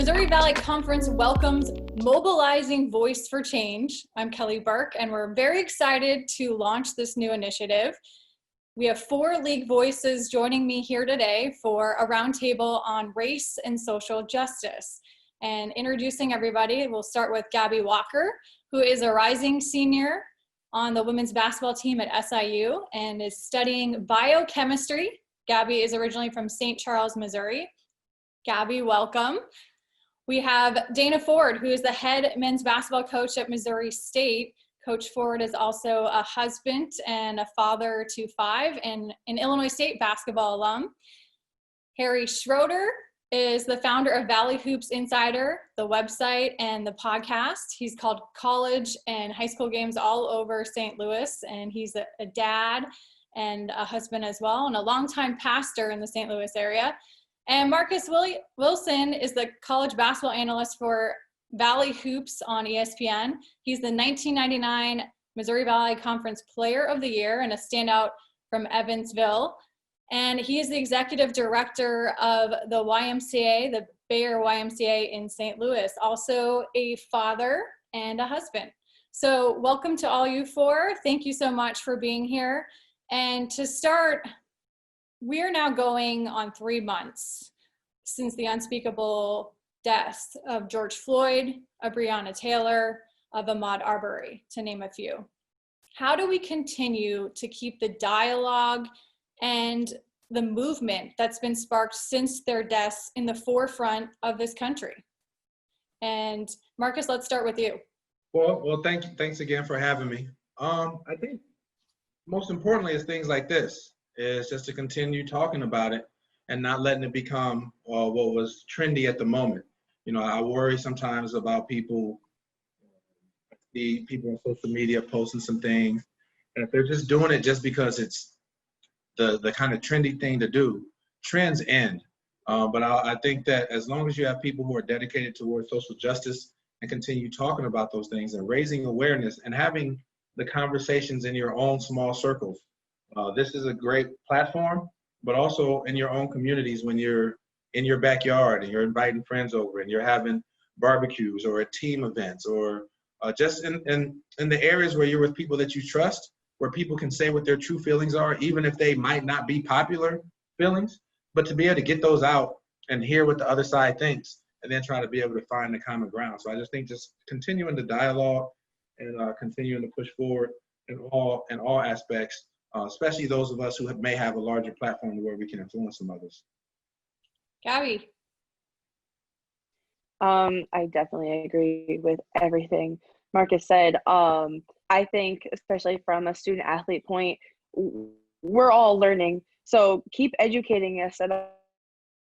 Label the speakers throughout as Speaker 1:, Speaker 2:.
Speaker 1: Missouri Valley Conference welcomes Mobilizing Voice for Change. I'm Kelly Burke, and we're very excited to launch this new initiative. We have 4 league voices joining me here today for a roundtable on race and social justice. And introducing everybody, we'll start with Gabby Walker, who is a rising senior on the women's basketball team at SIU and is studying biochemistry. Gabby is originally from St. Charles, Missouri. Gabby, welcome. We have Dana Ford, who is the head men's basketball coach at Missouri State. Coach Ford is also a husband and a father to 5 and an Illinois State basketball alum. Harry Schroeder is the founder of Valley Hoops Insider, the website and the podcast. He's called college and high school games all over St. Louis, and he's a dad and a husband as well, and a longtime pastor in the St. Louis area. And Marcus Wilson is the college basketball analyst for Valley Hoops on ESPN. He's the 1999 Missouri Valley Conference Player of the Year and a standout from Evansville. And he is the executive director of the YMCA, the Bayer YMCA in St. Louis, also a father and a husband. So welcome to all you 4. Thank you so much for being here. And to start, we are now going on 3 months since the unspeakable deaths of George Floyd, of Breonna Taylor, of Ahmaud Arbery, to name a few. How do we continue to keep the dialogue and the movement that's been sparked since their deaths in the forefront of this country? And Marcus, let's start with you.
Speaker 2: Well, thanks again for having me. I think most importantly is things like this, is just to continue talking about it and not letting it become what was trendy at the moment. You know, I worry sometimes about people on social media posting some things, and if they're just doing it just because it's the kind of trendy thing to do, trends end. But I think that as long as you have people who are dedicated towards social justice and continue talking about those things and raising awareness and having the conversations in your own small circles, this is a great platform, but also in your own communities when you're in your backyard and you're inviting friends over and you're having barbecues or at team events or just in the areas where you're with people that you trust, where people can say what their true feelings are, even if they might not be popular feelings, but to be able to get those out and hear what the other side thinks and then try to be able to find the common ground. So I just think just continuing the dialogue and continuing to push forward in all aspects, especially those of us who may have a larger platform where we can influence some others.
Speaker 1: Gabby.
Speaker 3: I definitely agree with everything Marcus said. I think, especially from a student athlete point, we're all learning. So keep educating us about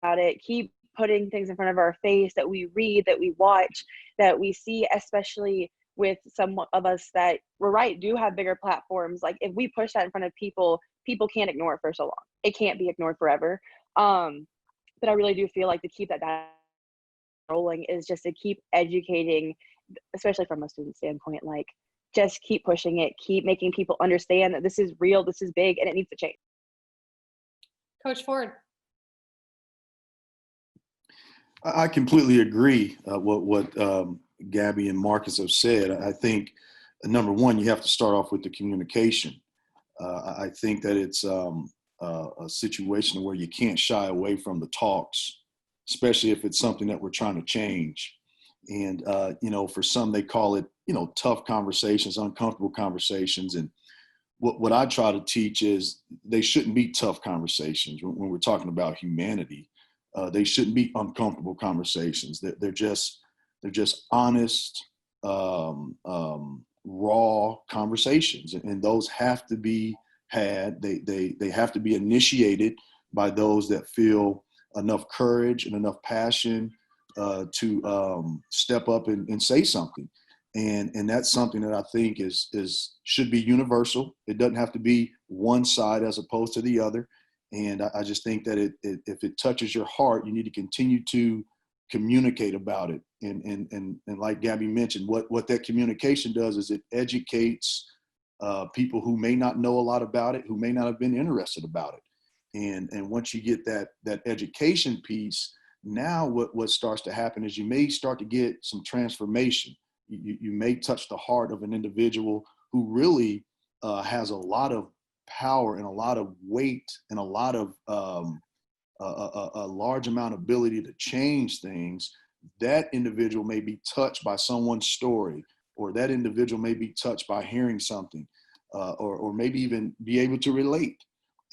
Speaker 3: it. Keep putting things in front of our face that we read, that we watch, that we see, especially with some of us that, we're right, do have bigger platforms. Like if we push that in front of people, people can't ignore it for so long. It can't be ignored forever. But I really do feel like to keep that rolling is just to keep educating, especially from a student standpoint, like just keep pushing it, keep making people understand that this is real, this is big, and it needs to change.
Speaker 1: Coach Ford.
Speaker 4: I completely agree what Gabby and Marcus have said. I think, number one, you have to start off with the communication. I think that it's a situation where you can't shy away from the talks, especially if it's something that we're trying to change. And, for some, they call it, tough conversations, uncomfortable conversations. And what I try to teach is they shouldn't be tough conversations when we're talking about humanity. They shouldn't be uncomfortable conversations. They're just honest, raw conversations, and those have to be had. They have to be initiated by those that feel enough courage and enough passion to step up and say something. And that's something that I think should be universal. It doesn't have to be one side as opposed to the other. And I just think that if it touches your heart, you need to continue to communicate about it. And like Gabby mentioned, what that communication does is it educates people who may not know a lot about it, who may not have been interested about it. And once you get that education piece, Now what starts to happen is you may start to get some transformation. You may touch the heart of an individual who really has a lot of power and a lot of weight and a lot of a large amount of ability to change things. That individual may be touched by someone's story, or that individual may be touched by hearing something, or maybe even be able to relate.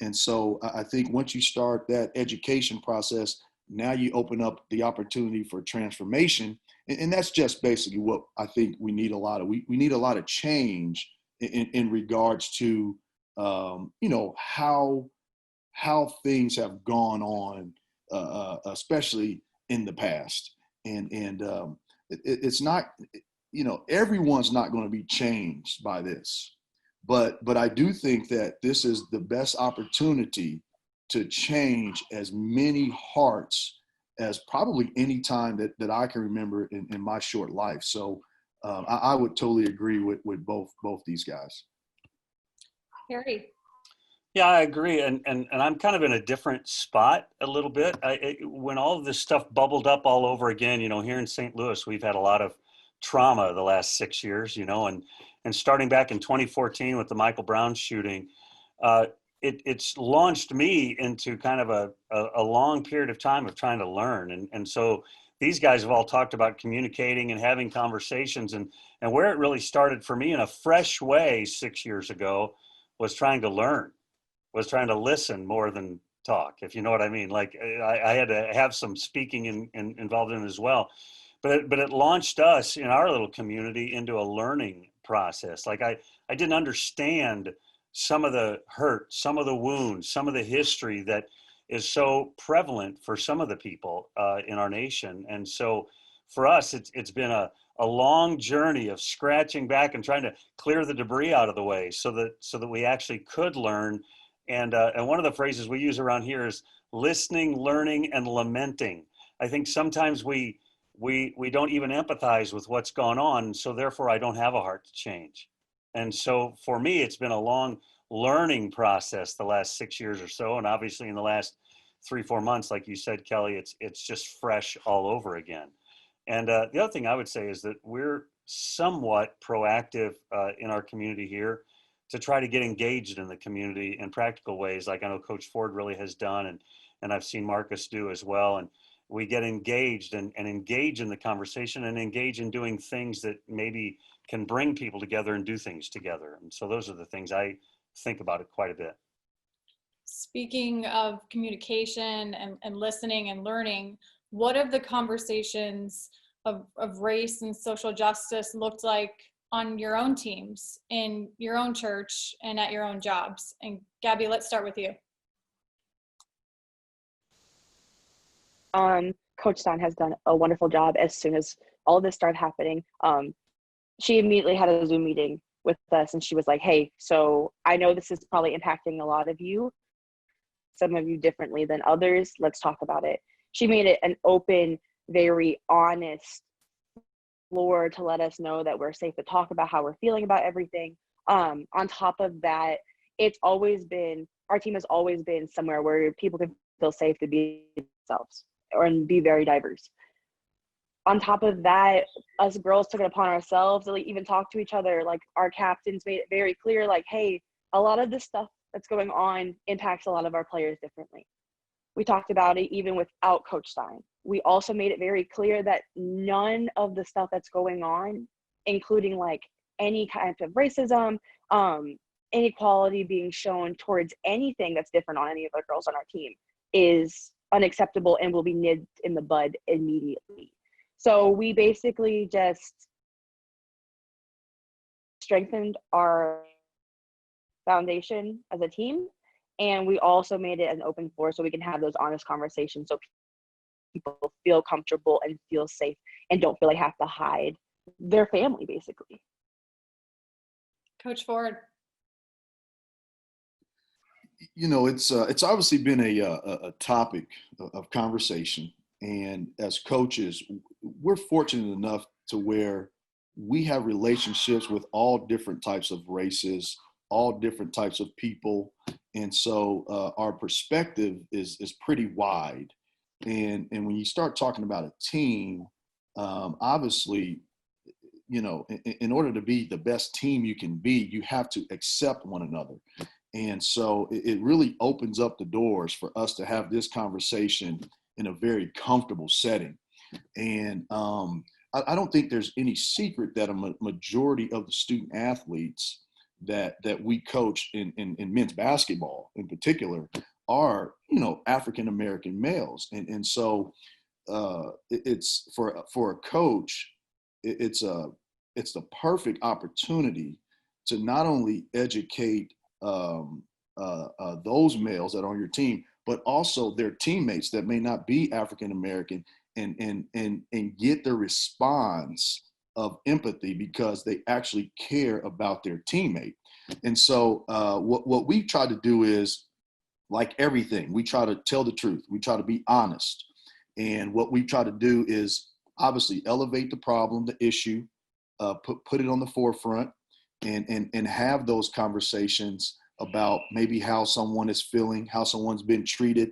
Speaker 4: And so I think once you start that education process, now you open up the opportunity for transformation. And that's just basically what I think we need a lot of. We need a lot of change in regards to, how things have gone on, especially in the past. And it's not, everyone's not going to be changed by this. But I do think that this is the best opportunity to change as many hearts as probably any time that I can remember in my short life. So I would totally agree with both these guys.
Speaker 1: Harry.
Speaker 5: Yeah, I agree. And I'm kind of in a different spot a little bit. When all of this stuff bubbled up all over again, here in St. Louis, we've had a lot of trauma the last 6 years, and starting back in 2014 with the Michael Brown shooting, it's launched me into kind of a long period of time of trying to learn. And so these guys have all talked about communicating and having conversations, and where it really started for me in a fresh way 6 years ago was trying to learn, was trying to listen more than talk, if you know what I mean. Like I had to have some speaking involved in it as well. But it launched us in our little community into a learning process. Like I didn't understand some of the hurt, some of the wounds, some of the history that is so prevalent for some of the people in our nation. And so for us, it's been a long journey of scratching back and trying to clear the debris out of the way so that we actually could learn. And one of the phrases we use around here is listening, learning, and lamenting. I think sometimes we don't even empathize with what's gone on, so therefore I don't have a heart to change. And so for me, it's been a long learning process the last 6 years or so, and obviously in the last 3-4 months, like you said, Kelly, it's just fresh all over again. And the other thing I would say is that we're somewhat proactive in our community here to try to get engaged in the community in practical ways, like I know Coach Ford really has done, and I've seen Marcus do as well. And we get engaged and engage in the conversation and engage in doing things that maybe can bring people together and do things together. And so those are the things I think about it quite a bit.
Speaker 1: Speaking of communication and listening and learning, what have the conversations of race and social justice looked like on your own teams, in your own church, and at your own jobs? And Gabby, let's start with you.
Speaker 3: Coach Stein has done a wonderful job. As soon as all of this started happening, she immediately had a Zoom meeting with us, and she was like, hey, so I know this is probably impacting a lot of you, some of you differently than others. Let's talk about it. She made it an open, very honest floor to let us know that we're safe to talk about how we're feeling about everything. On top of that, our team has always been somewhere where people can feel safe to be themselves and be very diverse. On top of that, us girls took it upon ourselves to even talk to each other. Like our captains made it very clear, like, hey, a lot of this stuff that's going on impacts a lot of our players differently. We talked about it even without Coach Stein. We also made it very clear that none of the stuff that's going on, including like any kind of racism, inequality being shown towards anything that's different on any of the girls on our team, is unacceptable and will be nipped in the bud immediately. So we basically just strengthened our foundation as a team, and we also made it an open floor so we can have those honest conversations so people feel comfortable and feel safe and don't feel like have to hide their family, basically.
Speaker 1: Coach Ford.
Speaker 4: It's obviously been a topic of conversation, and as coaches, we're fortunate enough to where we have relationships with all different types of races, all different types of people, and so our perspective is pretty wide. And when you start talking about a team, obviously, in order to be the best team you can be, you have to accept one another. And so it really opens up the doors for us to have this conversation in a very comfortable setting. And I don't think there's any secret that a majority of the student athletes that we coach in men's basketball in particular are, African American males. And so it's for a coach, it's the perfect opportunity to not only educate those males that are on your team, but also their teammates that may not be African American, and get the response of empathy because they actually care about their teammate. And so what we try to do is, like everything, we try to tell the truth. We try to be honest. And what we try to do is obviously elevate the problem, the issue, put it on the forefront, and have those conversations about maybe how someone is feeling, how someone's been treated,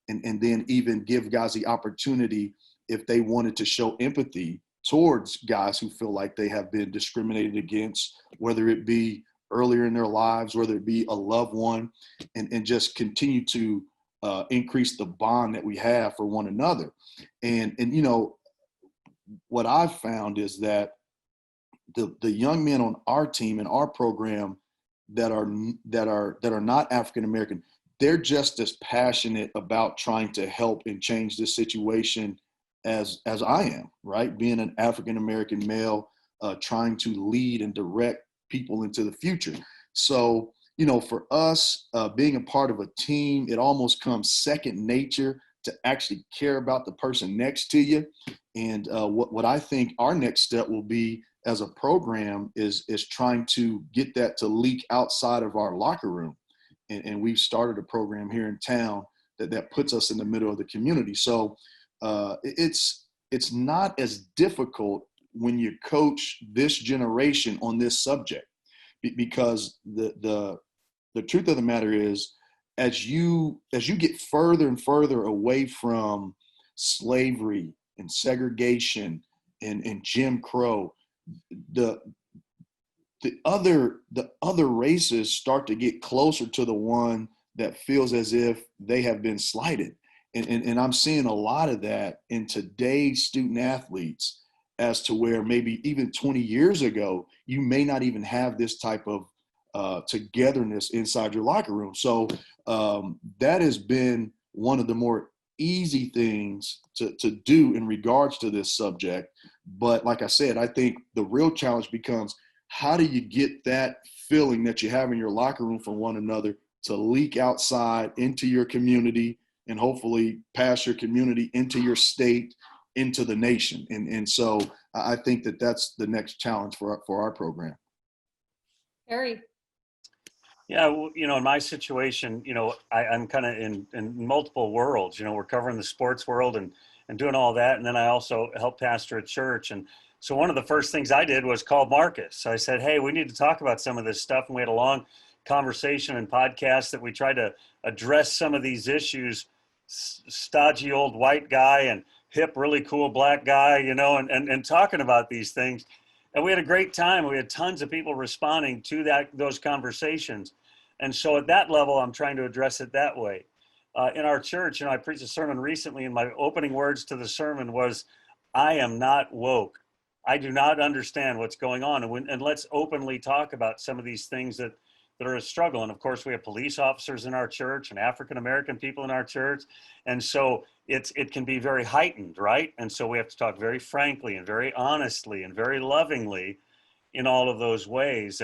Speaker 4: and then even give guys the opportunity, if they wanted to show empathy towards guys who feel like they have been discriminated against, whether it be earlier in their lives, whether it be a loved one, and just continue to increase the bond that we have for one another. And what I've found is that the young men on our team and our program that are not African American, they're just as passionate about trying to help and change this situation as I am, right? Being an African American male, trying to lead and direct people into the future. So, for us, being a part of a team, it almost comes second nature to actually care about the person next to you. And what I think our next step will be as a program is trying to get that to leak outside of our locker room. And we've started a program here in town that puts us in the middle of the community. So it's not as difficult when you coach this generation on this subject, because the truth of the matter is, as you get further and further away from slavery and segregation and Jim Crow, the other races start to get closer to the one that feels as if they have been slighted. And I'm seeing a lot of that in today's student athletes, as to where maybe even 20 years ago, you may not even have this type of togetherness inside your locker room. So that has been one of the more easy things to do in regards to this subject. But like I said, I think the real challenge becomes, how do you get that feeling that you have in your locker room for one another to leak outside into your community, and hopefully past your community into your state, into the nation. And so I think that's the next challenge for our program.
Speaker 1: Harry.
Speaker 5: Yeah, well, in my situation, I'm kind of in multiple worlds. We're covering the sports world and doing all that. And then I also help pastor a church. And so one of the first things I did was call Marcus. So I said, hey, we need to talk about some of this stuff. And we had a long conversation and podcast that we tried to address some of these issues. Stodgy old white guy and hip, really cool black guy, and talking about these things. And we had a great time. We had tons of people responding to those conversations. And so at that level, I'm trying to address it that way. In our church, I preached a sermon recently, and my opening words to the sermon was, I am not woke. I do not understand what's going on. And let's openly talk about some of these things that are a struggle. And of course, we have police officers in our church and African-American people in our church. And so it can be very heightened, right? And so we have to talk very frankly and very honestly and very lovingly in all of those ways.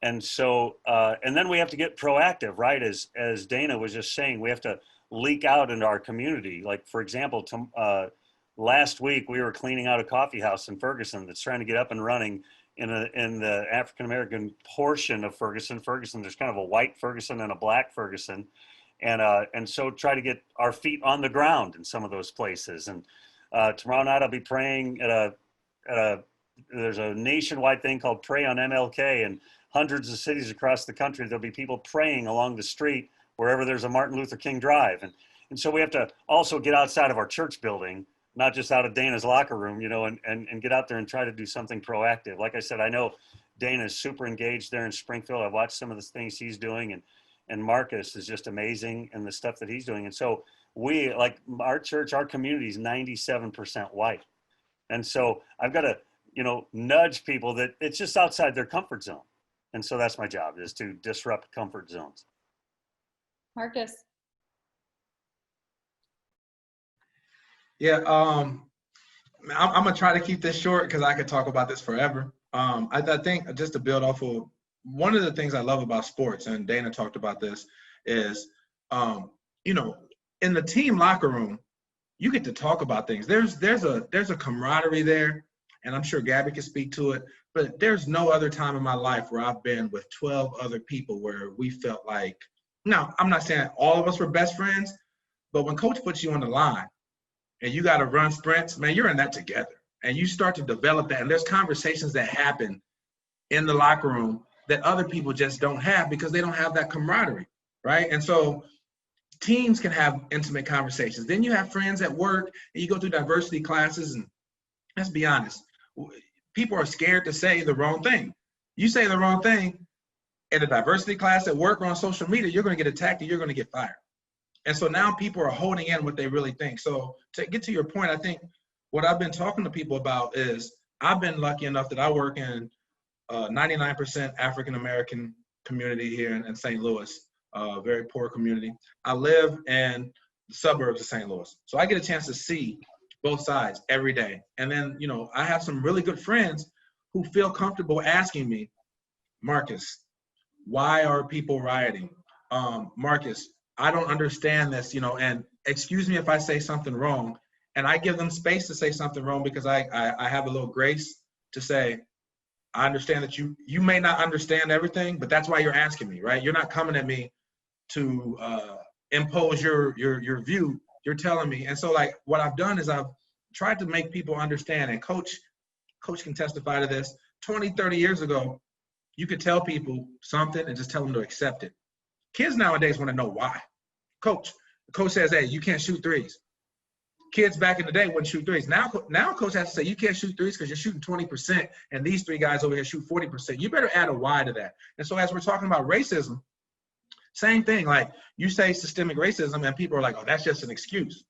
Speaker 5: And so then we have to get proactive, right? As Dana was just saying, we have to leak out into our community. Like, for example, last week we were cleaning out a coffee house in Ferguson that's trying to get up and running in the African-American portion of Ferguson. There's kind of a white Ferguson and a black Ferguson. And so try to get our feet on the ground in some of those places. And tomorrow night I'll be praying there's a nationwide thing called Pray on MLK, and hundreds of cities across the country, there'll be people praying along the street wherever there's a Martin Luther King Drive. And so we have to also get outside of our church building, not just out of Dana's locker room, you know, and get out there and try to do something proactive. Like I said, I know Dana is super engaged there in Springfield. I've watched some of the things he's doing, and Marcus is just amazing in the stuff that he's doing. And so we, like our church, our community is 97% white. And so I've got to, you know, nudge people that it's just outside their comfort zone. And so that's my job, is to disrupt comfort zones.
Speaker 1: Marcus.
Speaker 2: Yeah, I'm gonna try to keep this short because I could talk about this forever. I think just to build off of one of the things I love about sports, and Dana talked about this, is you know, in the team locker room, you get to talk about things. There's a camaraderie there, and I'm sure Gabby can speak to it. But there's no other time in my life where I've been with 12 other people where we felt like. Now, I'm not saying all of us were best friends, but when coach puts you on the line and you got to run sprints, man, you're in that together. And you start to develop that. And there's conversations that happen in the locker room that other people just don't have because they don't have that camaraderie, right? And so teams can have intimate conversations. Then you have friends at work and you go through diversity classes, and let's be honest, people are scared to say the wrong thing. You say the wrong thing in a diversity class at work or on social media, you're going to get attacked and you're going to get fired. And so now people are holding in what they really think. So to get to your point, I think what I've been talking to people about is I've been lucky enough that I work in 99% African-American community here in St. Louis, a very poor community. I live in the suburbs of St. Louis. So I get a chance to see both sides every day. And then, you know, I have some really good friends who feel comfortable asking me, Marcus, why are people rioting? Marcus, I don't understand this, you know, and excuse me if I say something wrong. And I give them space to say something wrong because I have a little grace to say, I understand that you may not understand everything, but that's why you're asking me, right? You're not coming at me to impose your view. You're telling me. And so like what I've done is I've tried to make people understand, and coach can testify to this. 20, 30 years ago, you could tell people something and just tell them to accept it. Kids nowadays want to know why. Coach says, hey, you can't shoot threes. Kids back in the day wouldn't shoot threes. Now coach has to say, you can't shoot threes because you're shooting 20%, and these three guys over here shoot 40%. You better add a why to that. And so as we're talking about racism, same thing. Like you say systemic racism, and people are like, oh, that's just an excuse.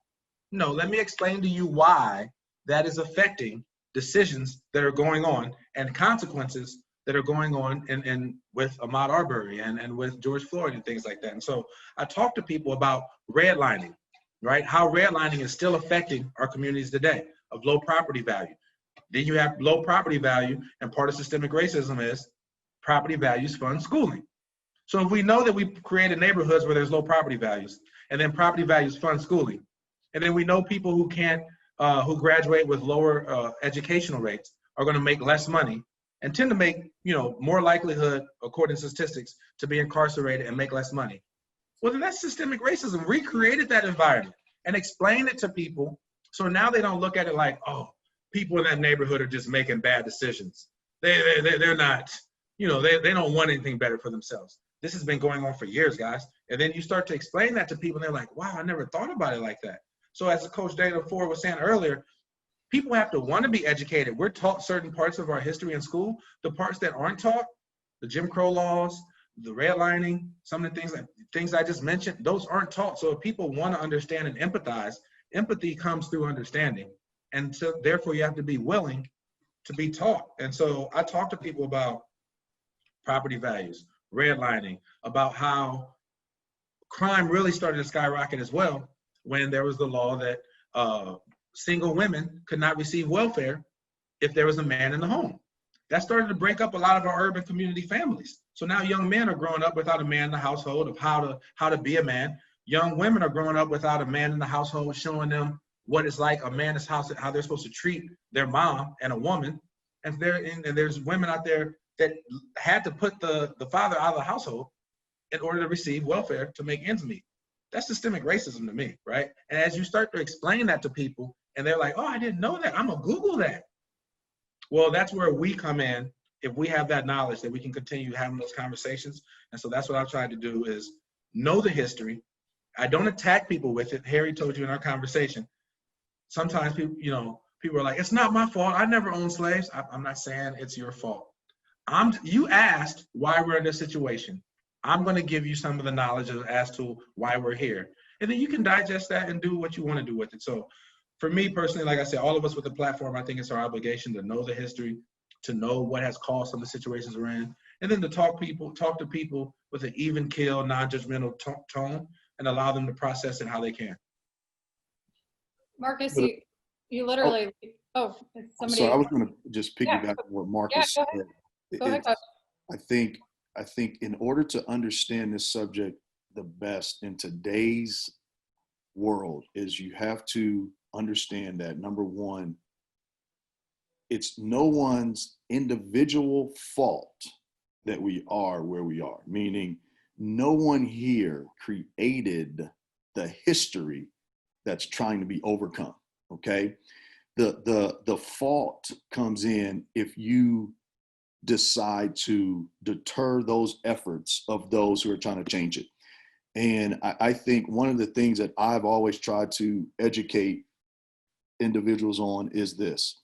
Speaker 2: No, let me explain to you why that is affecting decisions that are going on and consequences that are going on in with Ahmaud Arbery and with George Floyd and things like that. And so I talk to people about redlining, right? How redlining is still affecting our communities today of low property value. Then you have low property value, and part of systemic racism is property values fund schooling. So if we know that we created neighborhoods where there's low property values, and then property values fund schooling, and then we know people who can't, who graduate with lower educational rates are going to make less money and tend to make, you know, more likelihood, according to statistics, to be incarcerated and make less money. Well, then that's systemic racism. We created that environment and explained it to people. So now they don't look at it like, oh, people in that neighborhood are just making bad decisions. They're not, you know, they don't want anything better for themselves. This has been going on for years, guys. And then you start to explain that to people and they're like, wow, I never thought about it like that. So as Coach Dana Ford was saying earlier, people have to want to be educated. We're taught certain parts of our history in school. The parts that aren't taught, the Jim Crow laws, the redlining, some of the things I just mentioned, those aren't taught. So if people want to understand and empathize, empathy comes through understanding. And so therefore you have to be willing to be taught. And so I talk to people about property values, redlining, about how crime really started to skyrocket as well when there was the law that single women could not receive welfare if there was a man in the home. That started to break up a lot of our urban community families. So now young men are growing up without a man in the household of how to be a man. Young women are growing up without a man in the household showing them what it's like a man in his house, how they're supposed to treat their mom and a woman. And there's women out there that had to put the father out of the household in order to receive welfare to make ends meet. That's systemic racism to me, right? And as you start to explain that to people, and they're like, oh, I didn't know that. I'm gonna Google that. Well, that's where we come in. If we have that knowledge, that we can continue having those conversations. And so that's what I've tried to do is know the history, I don't attack people with it. Harry told you in our conversation. Sometimes people are like, it's not my fault. I never owned slaves. I'm not saying it's your fault. You asked why we're in this situation. I'm going to give you some of the knowledge as to why we're here. And then you can digest that and do what you want to do with it. So for me personally, like I said, all of us with the platform, I think it's our obligation to know the history, to know what has caused some of the situations we're in, and then to talk to people with an even keel, non-judgmental tone, and allow them to process it how they can.
Speaker 1: Marcus, you literally, somebody.
Speaker 4: So I was going to just piggyback on what Marcus
Speaker 1: go
Speaker 4: said.
Speaker 1: Go ahead, Coach.
Speaker 4: I think in order to understand this subject the best in today's world is you have to understand that, number one, it's no one's individual fault that we are where we are, meaning no one here created the history that's trying to be overcome, okay? The fault comes in if you decide to deter those efforts of those who are trying to change it. And I think one of the things that I've always tried to educate individuals on is this.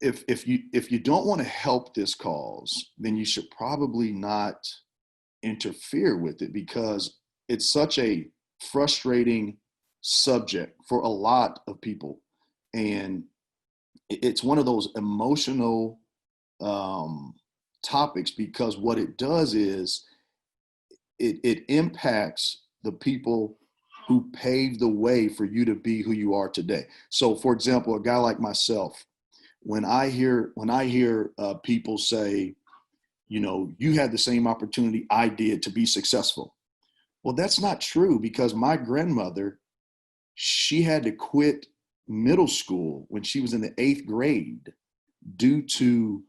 Speaker 4: If you don't want to help this cause, then you should probably not interfere with it, because it's such a frustrating subject for a lot of people. And it's one of those emotional topics, because what it does is it impacts the people who paved the way for you to be who you are today. So, for example, a guy like myself, when I hear people say, you had the same opportunity I did to be successful. Well, that's not true, because my grandmother, she had to quit middle school when she was in the 8th grade due to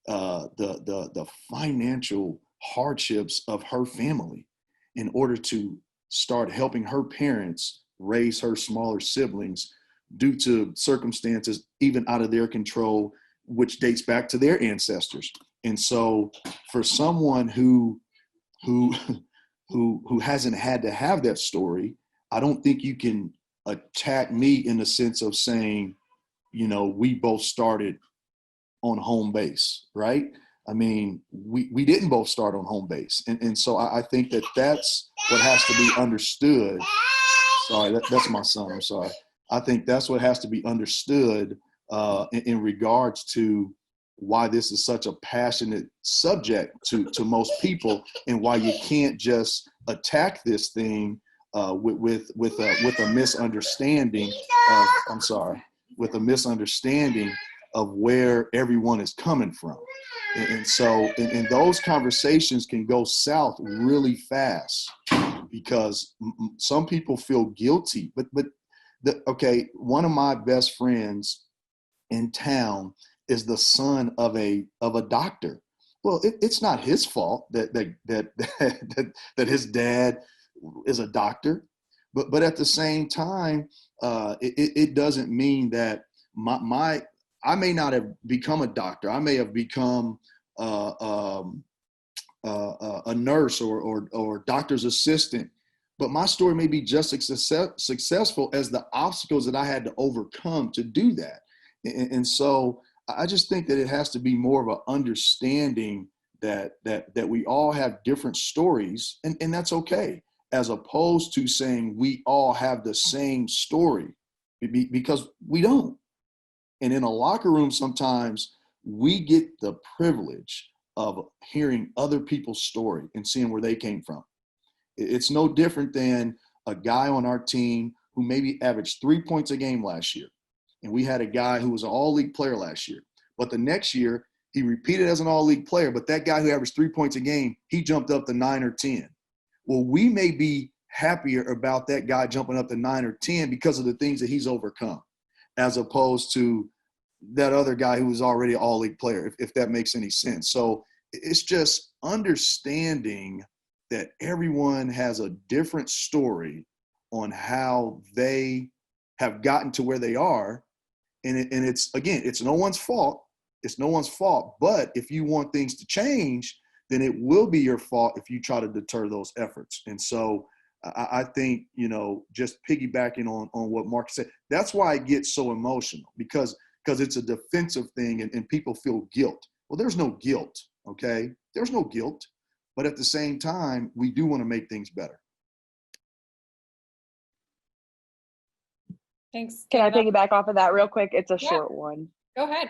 Speaker 4: the financial hardships of her family in order to start helping her parents raise her smaller siblings due to circumstances even out of their control, which dates back to their ancestors. And so for someone who hasn't had to have that story, I don't think you can attack me in the sense of saying, we both started on home base, right? I mean, we didn't both start on home base. And so I think that's what has to be understood. Sorry, that's my son, I'm sorry. I think that's what has to be understood in regards to why this is such a passionate subject to most people, and why you can't just attack this thing with a misunderstanding of, with a misunderstanding of where everyone is coming from. And so and those conversations can go south really fast, because some people feel guilty. But one of my best friends in town is the son of a doctor. Well, it's not his fault that his dad is a doctor, but at the same time, it doesn't mean that I may not have become a doctor. I may have become a nurse or doctor's assistant, but my story may be just as successful as the obstacles that I had to overcome to do that. And so I just think that it has to be more of an understanding that we all have different stories, and that's okay, as opposed to saying we all have the same story, because we don't. And in a locker room, sometimes we get the privilege of hearing other people's story and seeing where they came from. It's no different than a guy on our team who maybe averaged 3 points a game last year. And we had a guy who was an all-league player last year. But the next year, he repeated as an all-league player, but that guy who averaged 3 points a game, he jumped up to 9 or 10. Well, we may be happier about that guy jumping up to 9 or 10 because of the things that he's overcome, as opposed to that other guy who was already an all-league player, if that makes any sense. So it's just understanding that everyone has a different story on how they have gotten to where they are. And it's, again, it's no one's fault. It's no one's fault. But if you want things to change, then it will be your fault if you try to deter those efforts. And so I think, just piggybacking on what Mark said, that's why it gets so emotional, because it's a defensive thing and people feel guilt. Well, there's no guilt, okay? There's no guilt. But at the same time, we do want to make things better.
Speaker 1: Thanks.
Speaker 3: Can I piggyback off of that real quick? It's a
Speaker 1: Yeah.
Speaker 3: short one.
Speaker 1: Go ahead.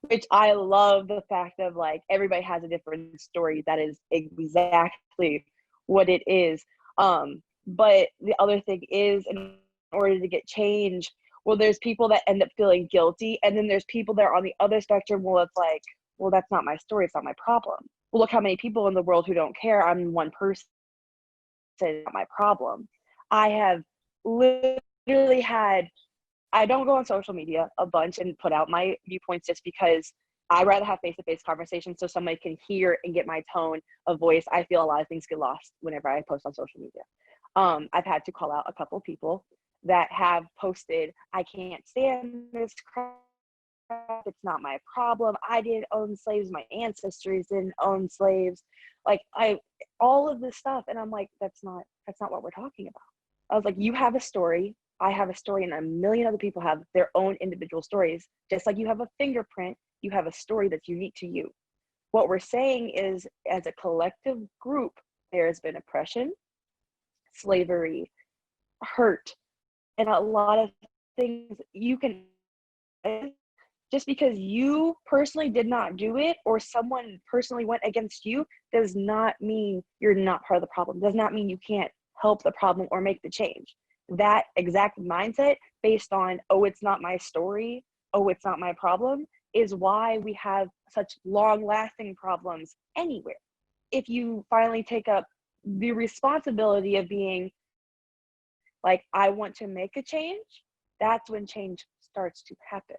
Speaker 3: Which I love the fact of, like, everybody has a different story. That is exactly what it is. But the other thing is, in order to get change, well, there's people that end up feeling guilty, and then there's people that are on the other spectrum. Well, it's like, well, that's not my story. It's not my problem. Well, look how many people in the world who don't care. I'm one person. It's not my problem. I have literally had, I don't go on social media a bunch and put out my viewpoints, just because I rather have face-to-face conversations so somebody can hear and get my tone of voice. I feel a lot of things get lost whenever I post on social media. I've had to call out a couple of people that have posted, I can't stand this crap. It's not my problem. I didn't own slaves. My ancestors didn't own slaves. Like, all of this stuff. And I'm like, that's not what we're talking about. I was like, you have a story. I have a story, and a million other people have their own individual stories. Just like you have a fingerprint, you have a story that's unique to you. What we're saying is, as a collective group, there has been oppression, slavery, hurt, and a lot of things. You can, just because you personally did not do it, or someone personally went against you, does not mean you're not part of the problem. Does not mean you can't help the problem or make the change. That exact mindset, based on, oh, it's not my story, oh, it's not my problem, is why we have such long-lasting problems anywhere. If you finally take up the responsibility of being like, I want to make a change, that's when change starts to happen.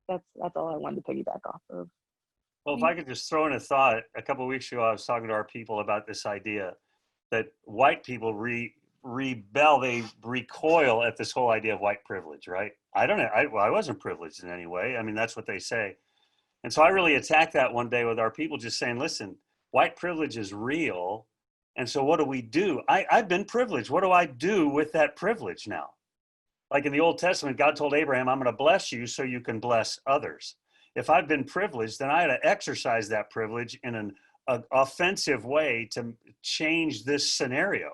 Speaker 3: That's all I wanted to piggyback off of.
Speaker 5: Well, if I could just throw in a thought, a couple of weeks ago, I was talking to our people about this idea that white people rebel, they recoil at this whole idea of white privilege, right? I wasn't privileged in any way. I mean, that's what they say. And so I really attacked that one day with our people, just saying, listen, white privilege is real. And so what do we do? I've been privileged. What do I do with that privilege now? Like in the Old Testament, God told Abraham, I'm going to bless you so you can bless others. If I've been privileged, then I had to exercise that privilege in an offensive way to change this scenario,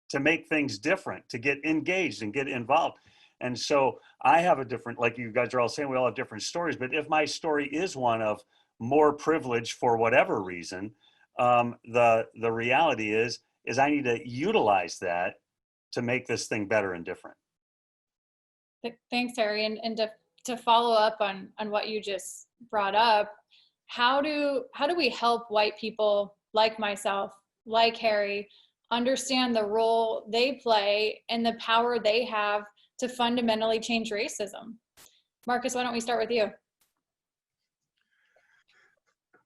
Speaker 5: to make things different, to get engaged and get involved. And so I have a different, like you guys are all saying, we all have different stories, but if my story is one of more privilege for whatever reason, the reality is I need to utilize that to make this thing better and different.
Speaker 1: Thanks, Harry. And to follow up on what you just brought up, how do we help white people like myself, like Harry, understand the role they play and the power they have to fundamentally change racism? Marcus, why don't we start with you?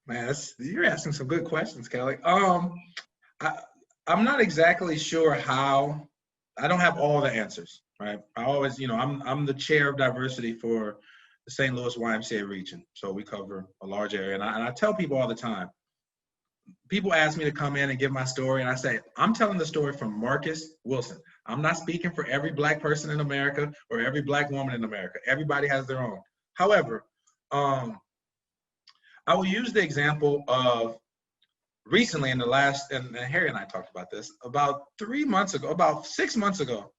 Speaker 2: Man, you're asking some good questions, Kelly. I'm not exactly sure how. I don't have all the answers, right? I always, I'm the chair of diversity for the St. Louis YMCA region, so we cover a large area. And I tell people all the time, people ask me to come in and give my story, and I say, I'm telling the story from Marcus Wilson. I'm not speaking for every Black person in America or every Black woman in America. Everybody has their own. However, I will use the example of recently in the last, and Harry and I talked about this, about 6 months ago.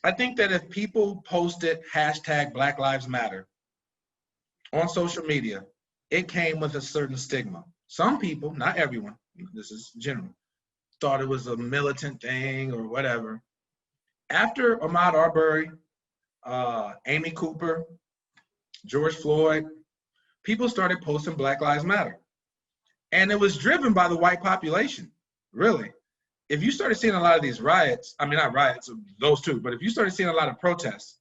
Speaker 2: I think that if people posted hashtag Black Lives Matter on social media, it came with a certain stigma. Some people, not everyone, this is general, thought it was a militant thing or whatever. After Ahmaud Arbery, Amy Cooper, George Floyd, people started posting Black Lives Matter. And it was driven by the white population, really. If you started seeing a lot of these riots, I mean, not riots, those two, but if you started seeing a lot of protests,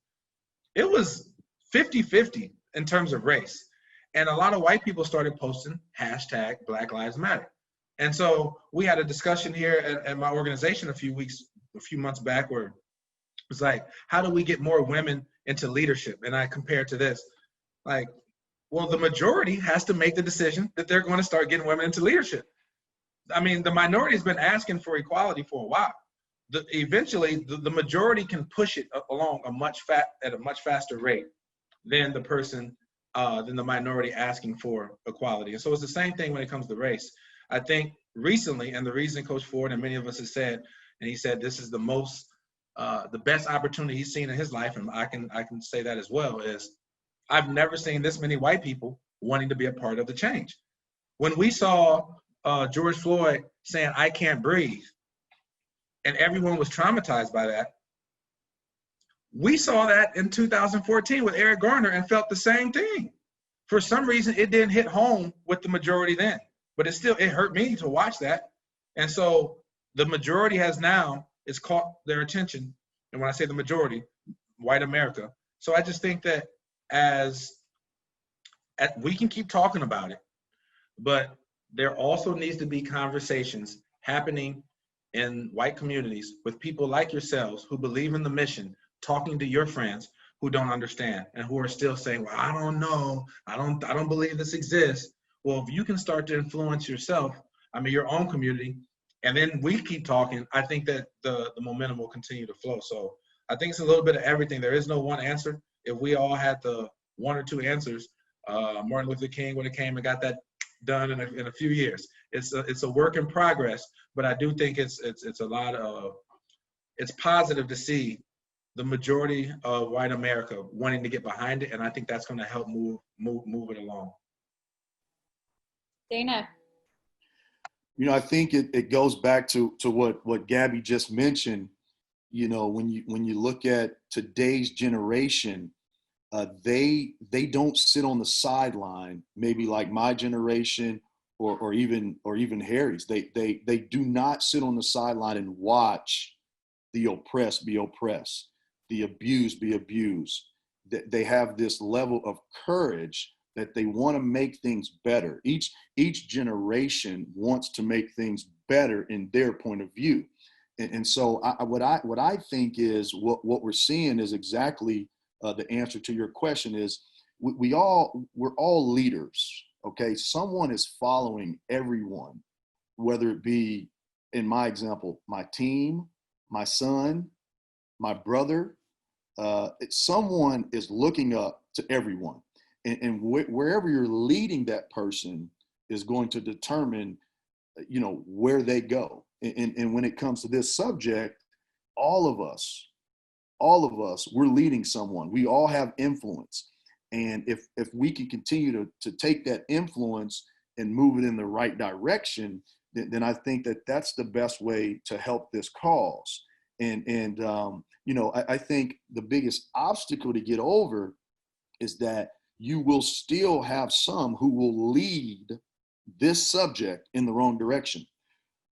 Speaker 2: it was 50-50 in terms of race. And a lot of white people started posting hashtag Black Lives Matter. And so we had a discussion here at my organization a few months back where it was like, how do we get more women into leadership? And I compared to this, like, well, the majority has to make the decision that they're going to start getting women into leadership. I mean, the minority has been asking for equality for a while. eventually the majority can push it along at a much faster rate than the minority asking for equality. And so it's the same thing when it comes to race. I think recently, and the reason Coach Ford and many of us have said, and he said this is the best opportunity he's seen in his life, and I can say that as well, is I've never seen this many white people wanting to be a part of the change. When we saw George Floyd saying, "I can't breathe," and everyone was traumatized by that, we saw that in 2014 with Eric Garner and felt the same thing. For some reason, it didn't hit home with the majority then, but it hurt me to watch that. And so the majority it's caught their attention. And when I say the majority, white America. So I just think that we can keep talking about it, but there also needs to be conversations happening in white communities with people like yourselves who believe in the mission, talking to your friends who don't understand and who are still saying, "Well, I don't know, I don't believe this exists." Well, if you can start to influence yourself, your own community, and then we keep talking, I think that the momentum will continue to flow. So I think it's a little bit of everything. There is no one answer. If we all had the one or two answers, Martin Luther King would have came and got that done in a few years. It's a work in progress, but I do think it's positive to see the majority of white America wanting to get behind it, and I think that's going to help move it along.
Speaker 1: Dana.
Speaker 4: I think it goes back to what Gabby just mentioned. When you look at today's generation, they don't sit on the sideline, maybe like my generation or even Harry's. They do not sit on the sideline and watch the oppressed be oppressed, the abused be abused. They have this level of courage that they want to make things better. Each generation wants to make things better in their point of view. And so what I think is what we're seeing is exactly the answer to your question is we're all leaders. Okay. Someone is following everyone, whether it be, in my example, my team, my son, my brother, someone is looking up to everyone. And wherever you're leading that person is going to determine, where they go. And when it comes to this subject, all of us, we're leading someone. We all have influence. And if we can continue to take that influence and move it in the right direction, then I think that's the best way to help this cause. And I think the biggest obstacle to get over is that you will still have some who will lead this subject in the wrong direction.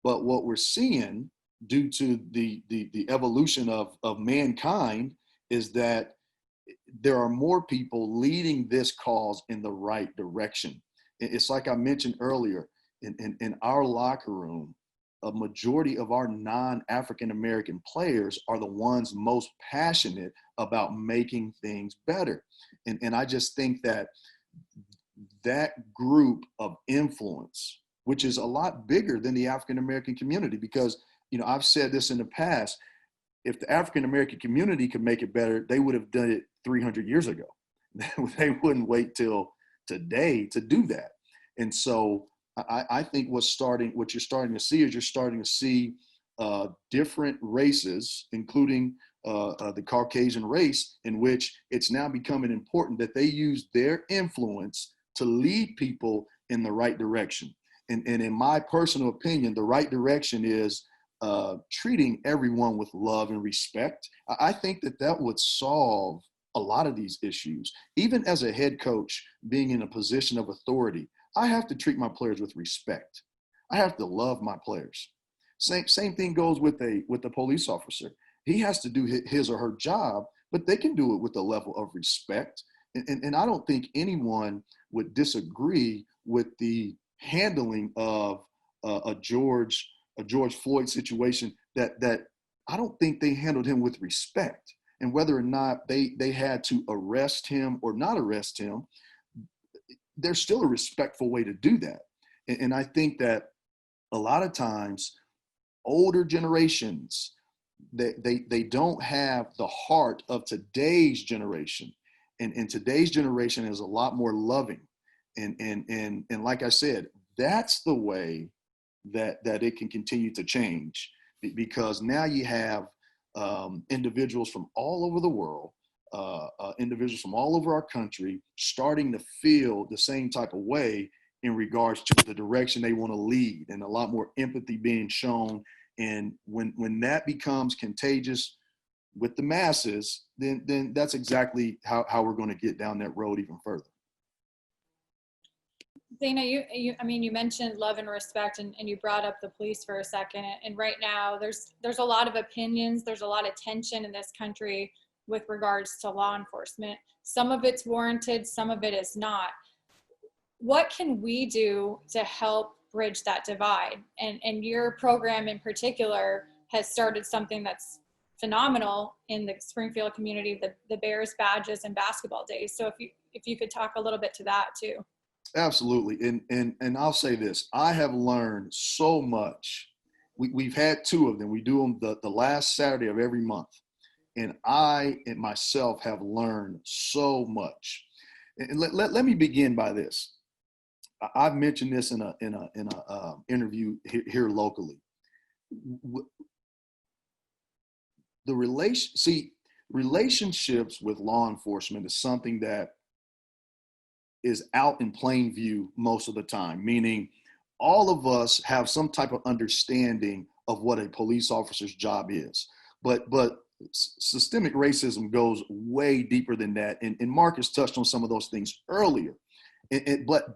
Speaker 4: But what we're seeing due to the evolution of mankind is that there are more people leading this cause in the right direction. It's like I mentioned earlier, in our locker room, a majority of our non-African American players are the ones most passionate about making things better. And I just think that group of influence, which is a lot bigger than the African American community, because, I've said this in the past, if the African American community could make it better, they would have done it 300 years ago. They wouldn't wait till today to do that. And so I think what you're starting to see different races, including the Caucasian race, in which it's now becoming important that they use their influence to lead people in the right direction. And in my personal opinion, the right direction is treating everyone with love and respect. I think that would solve a lot of these issues. Even as a head coach, being in a position of authority, I have to treat my players with respect. I have to love my players. Same thing goes with the police officer. He has to do his or her job, but they can do it with a level of respect. And I don't think anyone would disagree with the handling of a George Floyd situation that I don't think they handled him with respect. And whether or not they had to arrest him or not arrest him, there's still a respectful way to do that. And I think that a lot of times older generations, they don't have the heart of today's generation. And today's generation is a lot more loving. And like I said, that's the way that it can continue to change, because now you have individuals from all over the world, individuals from all over our country starting to feel the same type of way in regards to the direction they want to lead, and a lot more empathy being shown. And when that becomes contagious with the masses, then that's exactly how we're going to get down that road even further.
Speaker 1: Dana, you mentioned love and respect, and you brought up the police for a second. And right now, there's a lot of opinions, there's a lot of tension in this country with regards to law enforcement. Some of it's warranted, some of it is not. What can we do to help bridge that divide? And your program in particular has started something that's phenomenal in the Springfield community, the Bears badges and basketball days. So if you could talk a little bit to that too.
Speaker 4: Absolutely. And I'll say this, I have learned so much. We've had two of them. We do them the last Saturday of every month. And I and myself have learned so much. And let me begin by this. I've mentioned this in a interview here locally. Relationships with law enforcement is something that is out in plain view most of the time, meaning all of us have some type of understanding of what a police officer's job is. But systemic racism goes way deeper than that. And Marcus touched on some of those things earlier. But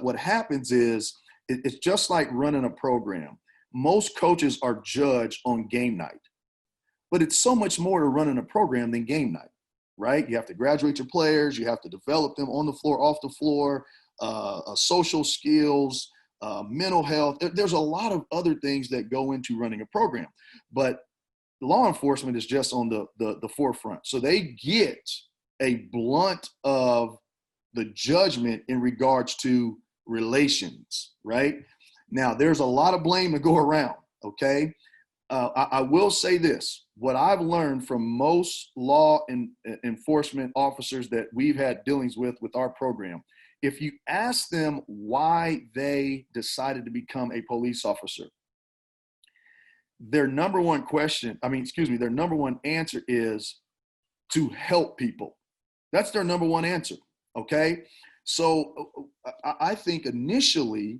Speaker 4: what happens is it's just like running a program. Most coaches are judged on game night, but it's so much more to running a program than game night, right? You have to graduate your players, you have to develop them on the floor, off the floor, social skills, mental health. There's a lot of other things that go into running a program, but law enforcement is just on the forefront. So they get a blunt of the judgment in regards to relations, right? Now, there's a lot of blame to go around, okay? I will say this. What I've learned from most law enforcement officers that we've had dealings with our program, if you ask them why they decided to become a police officer, their number one answer is to help people. That's their number one answer. Okay, so I think initially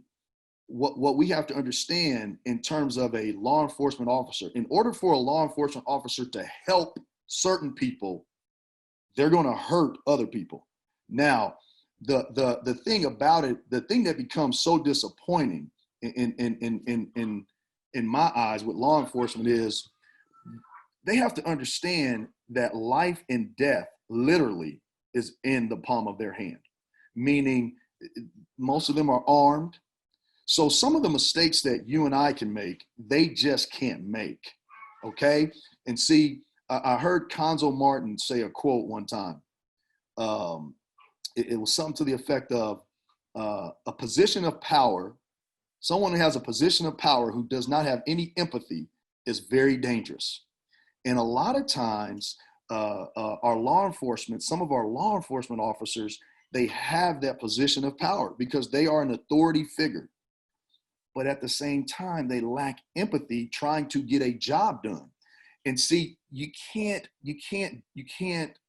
Speaker 4: what we have to understand in terms of a law enforcement officer, in order for a law enforcement officer to help certain people, they're going to hurt other people. Now, the thing about it, the thing that becomes so disappointing in my eyes with law enforcement is they have to understand that life and death literally is in the palm of their hand, meaning most of them are armed. So some of the mistakes that you and I can make, they just can't make, okay? And see, I heard Conzo Martin say a quote one time. It was something to the effect of a position of power, someone who has a position of power who does not have any empathy is very dangerous. And a lot of times, some of our law enforcement officers, they have that position of power because they are an authority figure. But at the same time, they lack empathy trying to get a job done. And see, you can't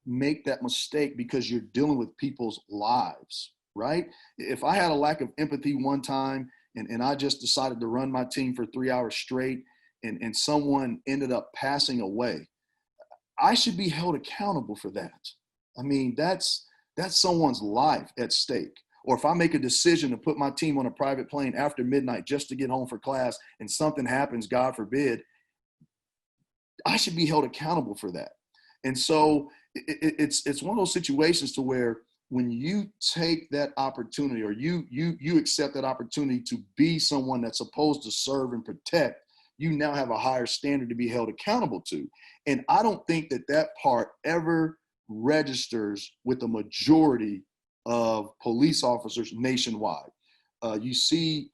Speaker 4: make that mistake because you're dealing with people's lives, right? If I had a lack of empathy one time and I just decided to run my team for 3 hours straight and someone ended up passing away, I should be held accountable for that. I mean, that's someone's life at stake. Or if I make a decision to put my team on a private plane after midnight just to get home for class and something happens, God forbid, I should be held accountable for that. And so it's one of those situations to where when you take that opportunity or you accept that opportunity to be someone that's supposed to serve and protect, you now have a higher standard to be held accountable to. And I don't think that part ever registers with the majority of police officers nationwide. You see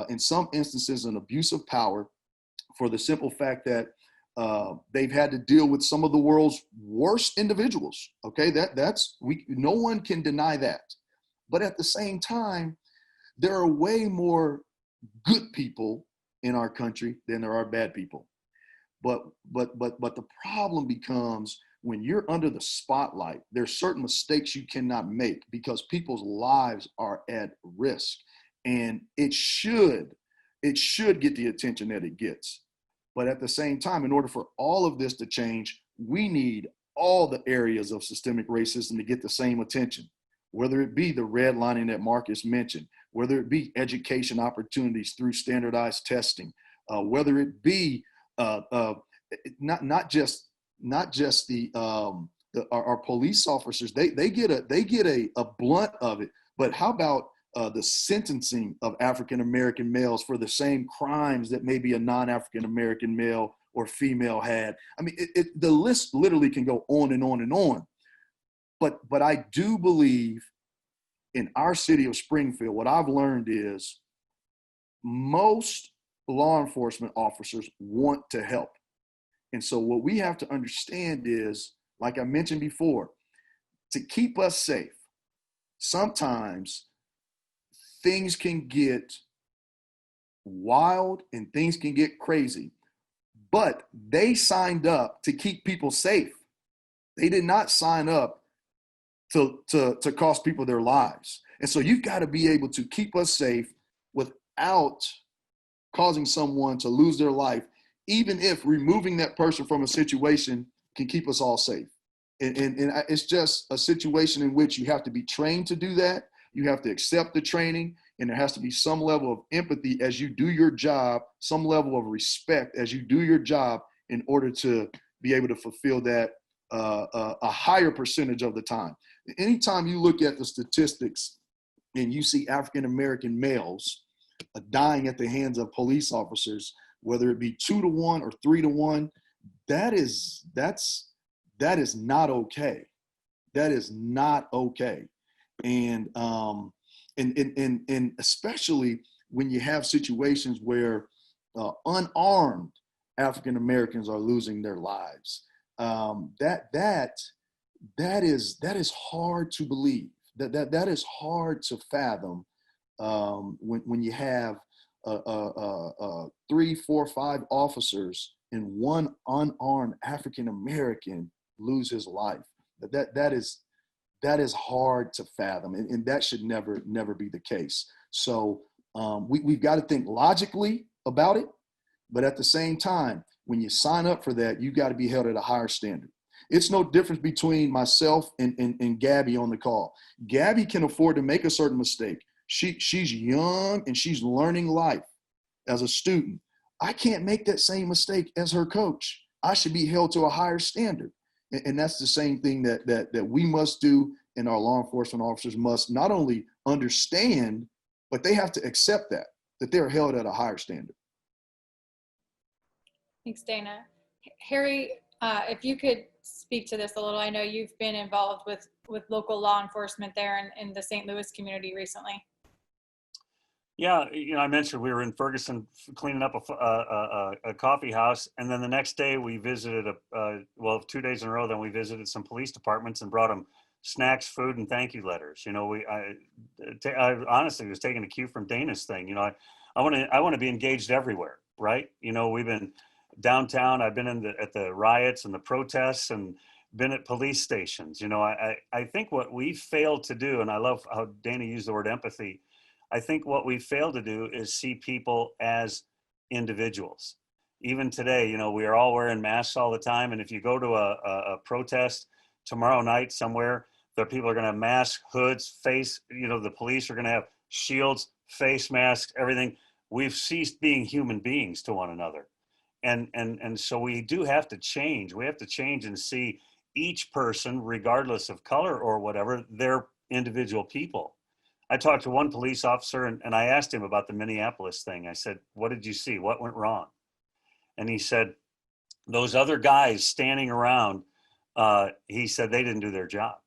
Speaker 4: in some instances an abuse of power for the simple fact that They've had to deal with some of the world's worst individuals. Okay, no one can deny that. But at the same time, there are way more good people in our country than there are bad people. But the problem becomes when you're under the spotlight, there's certain mistakes you cannot make because people's lives are at risk. And it should get the attention that it gets. But at the same time, in order for all of this to change, we need all the areas of systemic racism to get the same attention, whether it be the redlining that Marcus mentioned, whether it be education opportunities through standardized testing, whether it be not just our police officers, they get a blunt of it, but how about the sentencing of African-American males for the same crimes that maybe a non-African-American male or female had? I mean, the list literally can go on and on and on. But I do believe in our city of Springfield, what I've learned is most law enforcement officers want to help. And so what we have to understand is, like I mentioned before, to keep us safe, sometimes things can get wild and things can get crazy, but they signed up to keep people safe. They did not sign up to cost people their lives. And so you've got to be able to keep us safe without causing someone to lose their life, even if removing that person from a situation can keep us all safe. And it's just a situation in which you have to be trained to do that. You have to accept the training, and there has to be some level of empathy as you do your job, some level of respect as you do your job in order to be able to fulfill that a higher percentage of the time. Anytime you look at the statistics and you see African-American males dying at the hands of police officers, whether it be 2 to 1 or 3 to 1, that is not okay. That is not okay. And especially when you have situations where unarmed African Americans are losing their lives, that is hard to believe. That is hard to fathom when you have 3, 4, 5 officers and one unarmed African American lose his life. That is hard to fathom, and that should never be the case. So we've got to think logically about it, but at the same time, when you sign up for that, you've got to be held at a higher standard. It's no difference between myself and Gabby on the call. Gabby can afford to make a certain mistake. She's young and she's learning life as a student. I can't make that same mistake as her coach. I should be held to a higher standard. And that's the same thing that we must do, and our law enforcement officers must not only understand, but they have to accept that they're held at a higher standard.
Speaker 1: Thanks, Dana. Harry, if you could speak to this a little. I know you've been involved with local law enforcement there in the St. Louis community recently.
Speaker 5: Yeah, I mentioned we were in Ferguson cleaning up a coffee house, and then the next day we visited 2 days in a row. Then we visited some police departments and brought them snacks, food, and thank you letters. I honestly was taking a cue from Dana's thing. I want to be engaged everywhere, right? We've been downtown. I've been at the riots and the protests, and been at police stations. I think what we failed to do, and I love how Dana used the word empathy. I think what we fail to do is see people as individuals. Even today, we are all wearing masks all the time. And if you go to a protest tomorrow night somewhere, the people are going to have masks, hoods, the police are going to have shields, face masks, everything. We've ceased being human beings to one another. And so we do have to change. We have to change and see each person, regardless of color or whatever, they're individual people. I talked to one police officer and I asked him about the Minneapolis thing. I said, what did you see? What went wrong? And he said, those other guys standing around, he said they didn't do their job.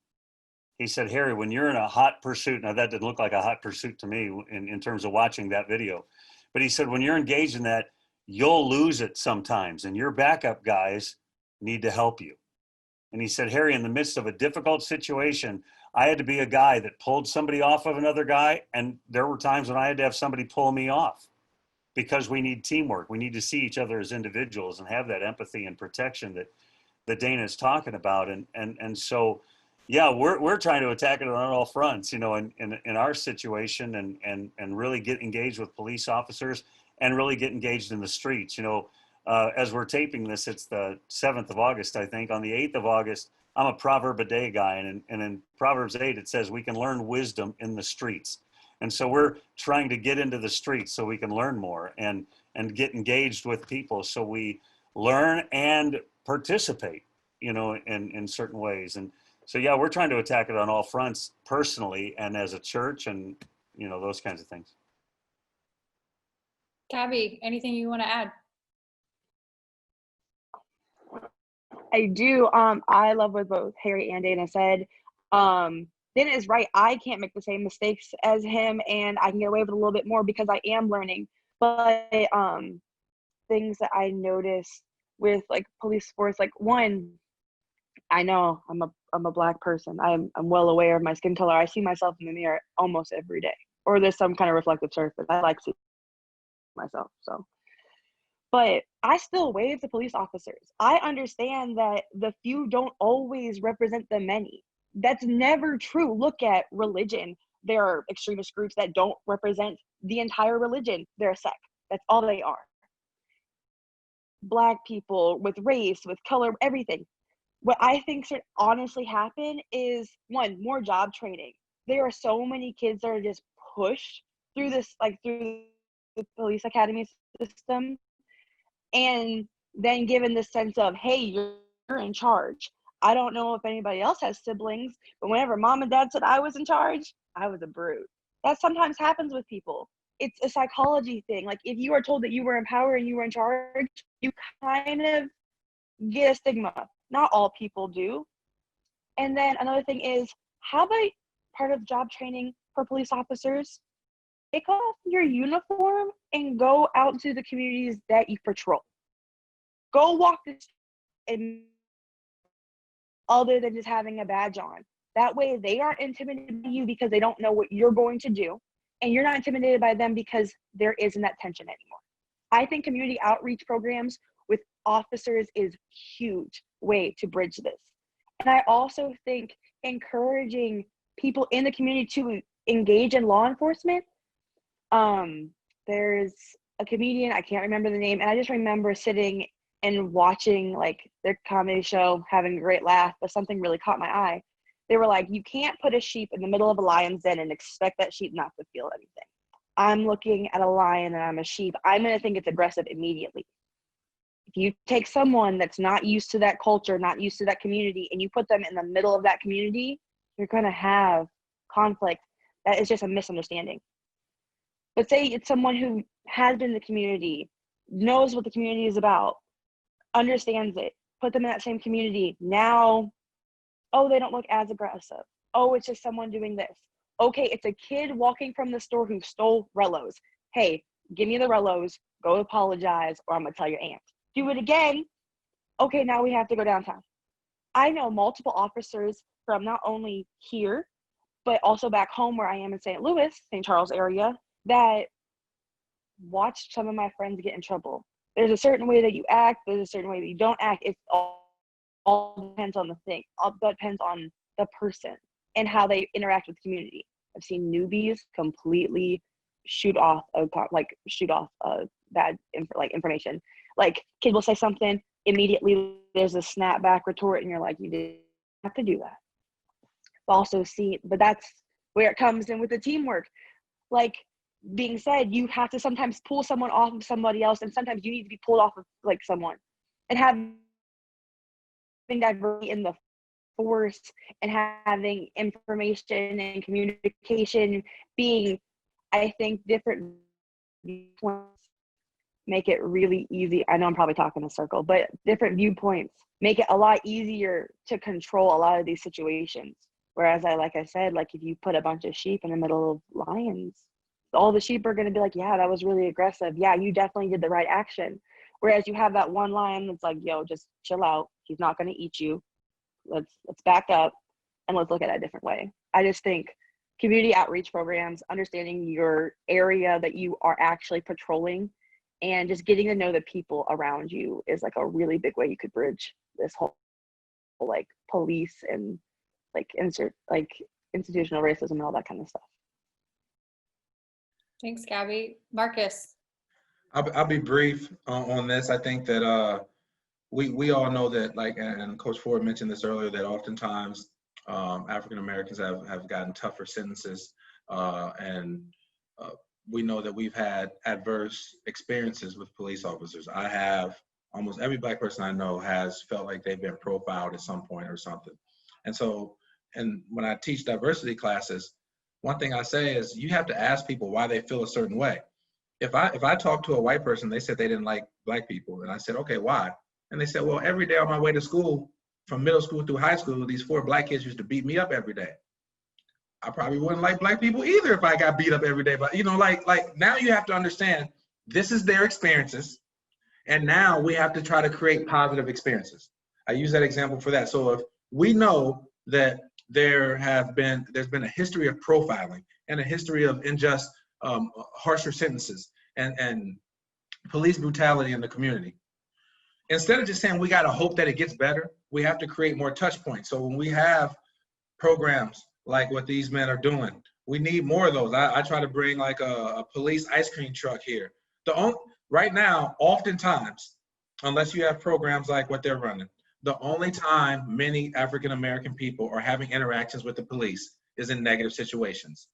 Speaker 5: He said, Harry, when you're in a hot pursuit, now that didn't look like a hot pursuit to me in terms of watching that video, but he said, when you're engaged in that, you'll lose it sometimes, and your backup guys need to help you. And he said, Harry, in the midst of a difficult situation, I had to be a guy that pulled somebody off of another guy. And there were times when I had to have somebody pull me off, because we need teamwork. We need to see each other as individuals and have that empathy and protection that Dana is talking about. And so, yeah, we're trying to attack it on all fronts, you know, in our situation, and really get engaged with police officers and really get engaged in the streets. You know, as we're taping this, it's the 7th of August, I think. On the 8th of August, I'm a proverb a day guy. And in Proverbs 8, it says we can learn wisdom in the streets. And so we're trying to get into the streets so we can learn more and get engaged with people so we learn and participate, you know, in certain ways. And so, yeah, we're trying to attack it on all fronts, personally and as a church, and, you know, those kinds of things.
Speaker 1: Gabby, anything you want to add?
Speaker 3: I do. I love what both Harry and Dana said. Dana is right. I can't make the same mistakes as him, and I can get away with a little bit more because I am learning. But things that I notice with like police force, like one, I know I'm a Black person. I'm well aware of my skin color. I see myself in the mirror almost every day, or there's some kind of reflective surface. I like to see myself. So, but I still wave to police officers. I understand that the few don't always represent the many. That's never true. Look at religion. There are extremist groups that don't represent the entire religion. They're a sect. That's all they are. Black people with race, with color, everything. What I think should honestly happen is, one, more job training. There are so many kids that are just pushed through this, like through the police academy system, and then given the sense of, hey, you're in charge. I don't know if anybody else has siblings, but whenever mom and dad said I was in charge, I was a brute. That sometimes happens with people. It's a psychology thing. Like, if you are told that you were in power and you were in charge, you kind of get a stigma. Not all people do. And then another thing is, how about part of job training for police officers? Take off your uniform and go out to the communities that you patrol. Go walk the street, and other than just having a badge on. That way they aren't intimidated by you because they don't know what you're going to do, and you're not intimidated by them because there isn't that tension anymore. I think community outreach programs with officers is a huge way to bridge this. And I also think encouraging people in the community to engage in law enforcement. There's a comedian, I can't remember the name, and I just remember sitting and watching like their comedy show, having a great laugh, but something really caught my eye. They were like, you can't put a sheep in the middle of a lion's den and expect that sheep not to feel anything. I'm looking at a lion and I'm a sheep. I'm going to think it's aggressive immediately. If you take someone that's not used to that culture, not used to that community, and you put them in the middle of that community, you're going to have conflict. That is just a misunderstanding. But say it's someone who has been in the community, knows what the community is about, understands it, put them in that same community. Now, oh, they don't look as aggressive. Oh, it's just someone doing this. Okay, it's a kid walking from the store who stole Rellos. Hey, give me the Rellos, go apologize, or I'm gonna tell your aunt. Do it again. Okay, now we have to go downtown. I know multiple officers from not only here, but also back home where I am in St. Louis, St. Charles area, that watched some of my friends get in trouble. There's a certain way that you act, there's a certain way that you don't act. It's all depends on the thing. All depends on the person and how they interact with the community. I've seen newbies completely shoot off bad information. Like, kid will say something, immediately there's a snapback retort, and you're like, you didn't have to do that. Also see, but that's where it comes in with the teamwork. Like being said, you have to sometimes pull someone off of somebody else, and sometimes you need to be pulled off of like someone, and having diversity in the force and having information and communication being, I think, different viewpoints make it really easy. I know I'm probably talking in a circle, but different viewpoints make it a lot easier to control a lot of these situations. Whereas like I said, like if you put a bunch of sheep in the middle of lions, all the sheep are going to be like, yeah, that was really aggressive. Yeah, you definitely did the right action. Whereas you have that one lion that's like, yo, just chill out. He's not going to eat you. Let's back up and let's look at it a different way. I just think community outreach programs, understanding your area that you are actually patrolling, and just getting to know the people around you is like a really big way you could bridge this whole like police and like institutional racism and all that kind of stuff.
Speaker 1: Thanks, Gabby. Marcus.
Speaker 2: I'll be brief on this. I think that we all know that, like, and Coach Ford mentioned this earlier, that oftentimes African Americans have gotten tougher sentences, and we know that we've had adverse experiences with police officers. I have. Almost every Black person I know has felt like they've been profiled at some point or something. And so, and when I teach diversity classes, one thing I say is you have to ask people why they feel a certain way. If I talk to a white person, they said they didn't like Black people, and I said, okay, why? And they said, well, every day on my way to school, from middle school through high school, these 4 Black kids used to beat me up every day. I probably wouldn't like Black people either if I got beat up every day. But you know, like now you have to understand this is their experiences. And now we have to try to create positive experiences. I use that example for that. So if we know that there's been a history of profiling and a history of unjust, harsher sentences and police brutality in the community, instead of just saying we got to hope that it gets better, we have to create more touch points. So when we have programs like what these men are doing, we need more of those. I try to bring like a police ice cream truck here. Right now, oftentimes, unless you have programs like what they're running, the only time many African-American people are having interactions with the police is in negative situations.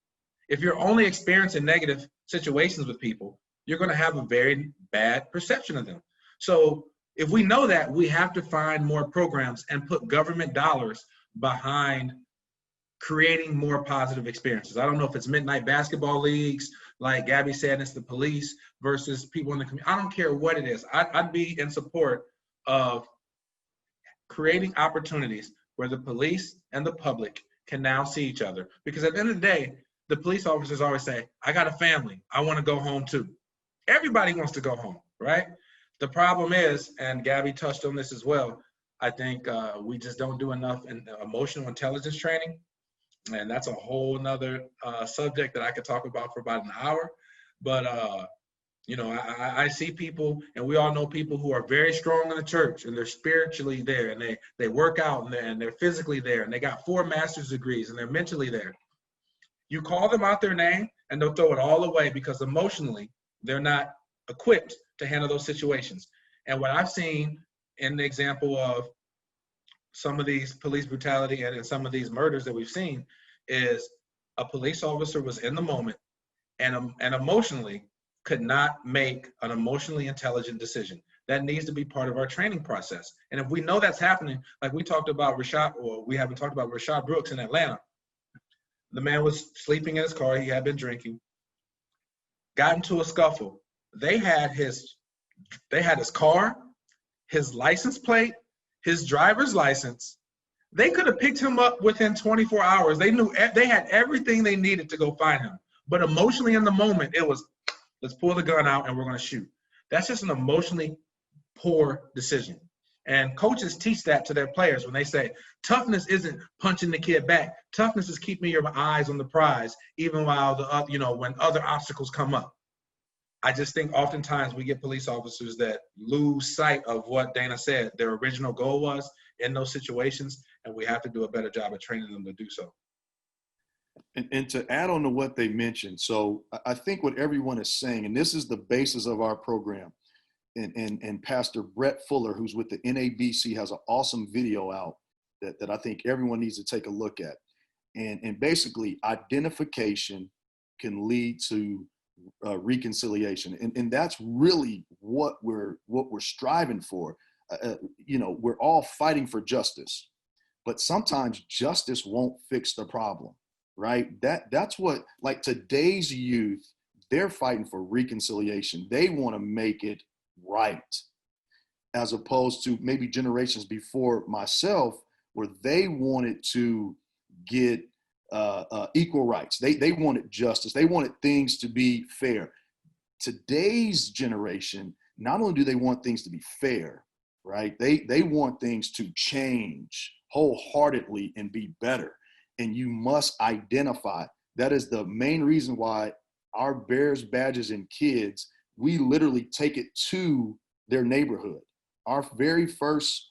Speaker 2: If you're only experiencing negative situations with people, you're going to have a very bad perception of them. So if we know that, we have to find more programs and put government dollars behind creating more positive experiences. I don't know if it's midnight basketball leagues, like Gabby said, it's the police versus people in the community. I don't care what it is. I'd be in support of creating opportunities where the police and the public can now see each other. Because at the end of the day, the police officers always say, I got a family, I want to go home too. Everybody wants to go home, right? The problem is, and Gabby touched on this as well, I think we just don't do enough in emotional intelligence training. And that's a whole nother subject that I could talk about for about an hour. But, you know, I see people, and we all know people who are very strong in the church, and they're spiritually there, and they work out, and they're physically there, and they got 4 master's degrees, and they're mentally there. You call them out their name, and they'll throw it all away because emotionally, they're not equipped to handle those situations. And what I've seen in the example of some of these police brutality and in some of these murders that we've seen is a police officer was in the moment and emotionally could not make an emotionally intelligent decision. That needs to be part of our training process. And if we know that's happening, like we talked about we haven't talked about Rashad Brooks in Atlanta. The man was sleeping in his car. He had been drinking, got into a scuffle. They had his car, his license plate, his driver's license. They could have picked him up within 24 hours. They knew they had everything they needed to go find him. But emotionally in the moment, it was, let's pull the gun out and we're going to shoot. That's just an emotionally poor decision. And coaches teach that to their players when they say, toughness isn't punching the kid back. Toughness is keeping your eyes on the prize, even while when other obstacles come up. I just think oftentimes we get police officers that lose sight of what Dana said their original goal was in those situations, and we have to do a better job of training them to do so.
Speaker 4: And to add on to what they mentioned, so I think what everyone is saying, and this is the basis of our program, and Pastor Brett Fuller, who's with the NABC, has an awesome video out that I think everyone needs to take a look at. And basically, identification can lead to reconciliation, and that's really what we're striving for. We're all fighting for justice, but sometimes justice won't fix the problem, right? That's what, like, today's youth, they're fighting for reconciliation. They want to make it right, as opposed to maybe generations before myself, where they wanted to get equal rights. They wanted justice. They wanted things to be fair. Today's generation, not only do they want things to be fair, right? They want things to change wholeheartedly and be better. And you must identify. That is the main reason why our Bears badges and kids, we literally take it to their neighborhood. Our very first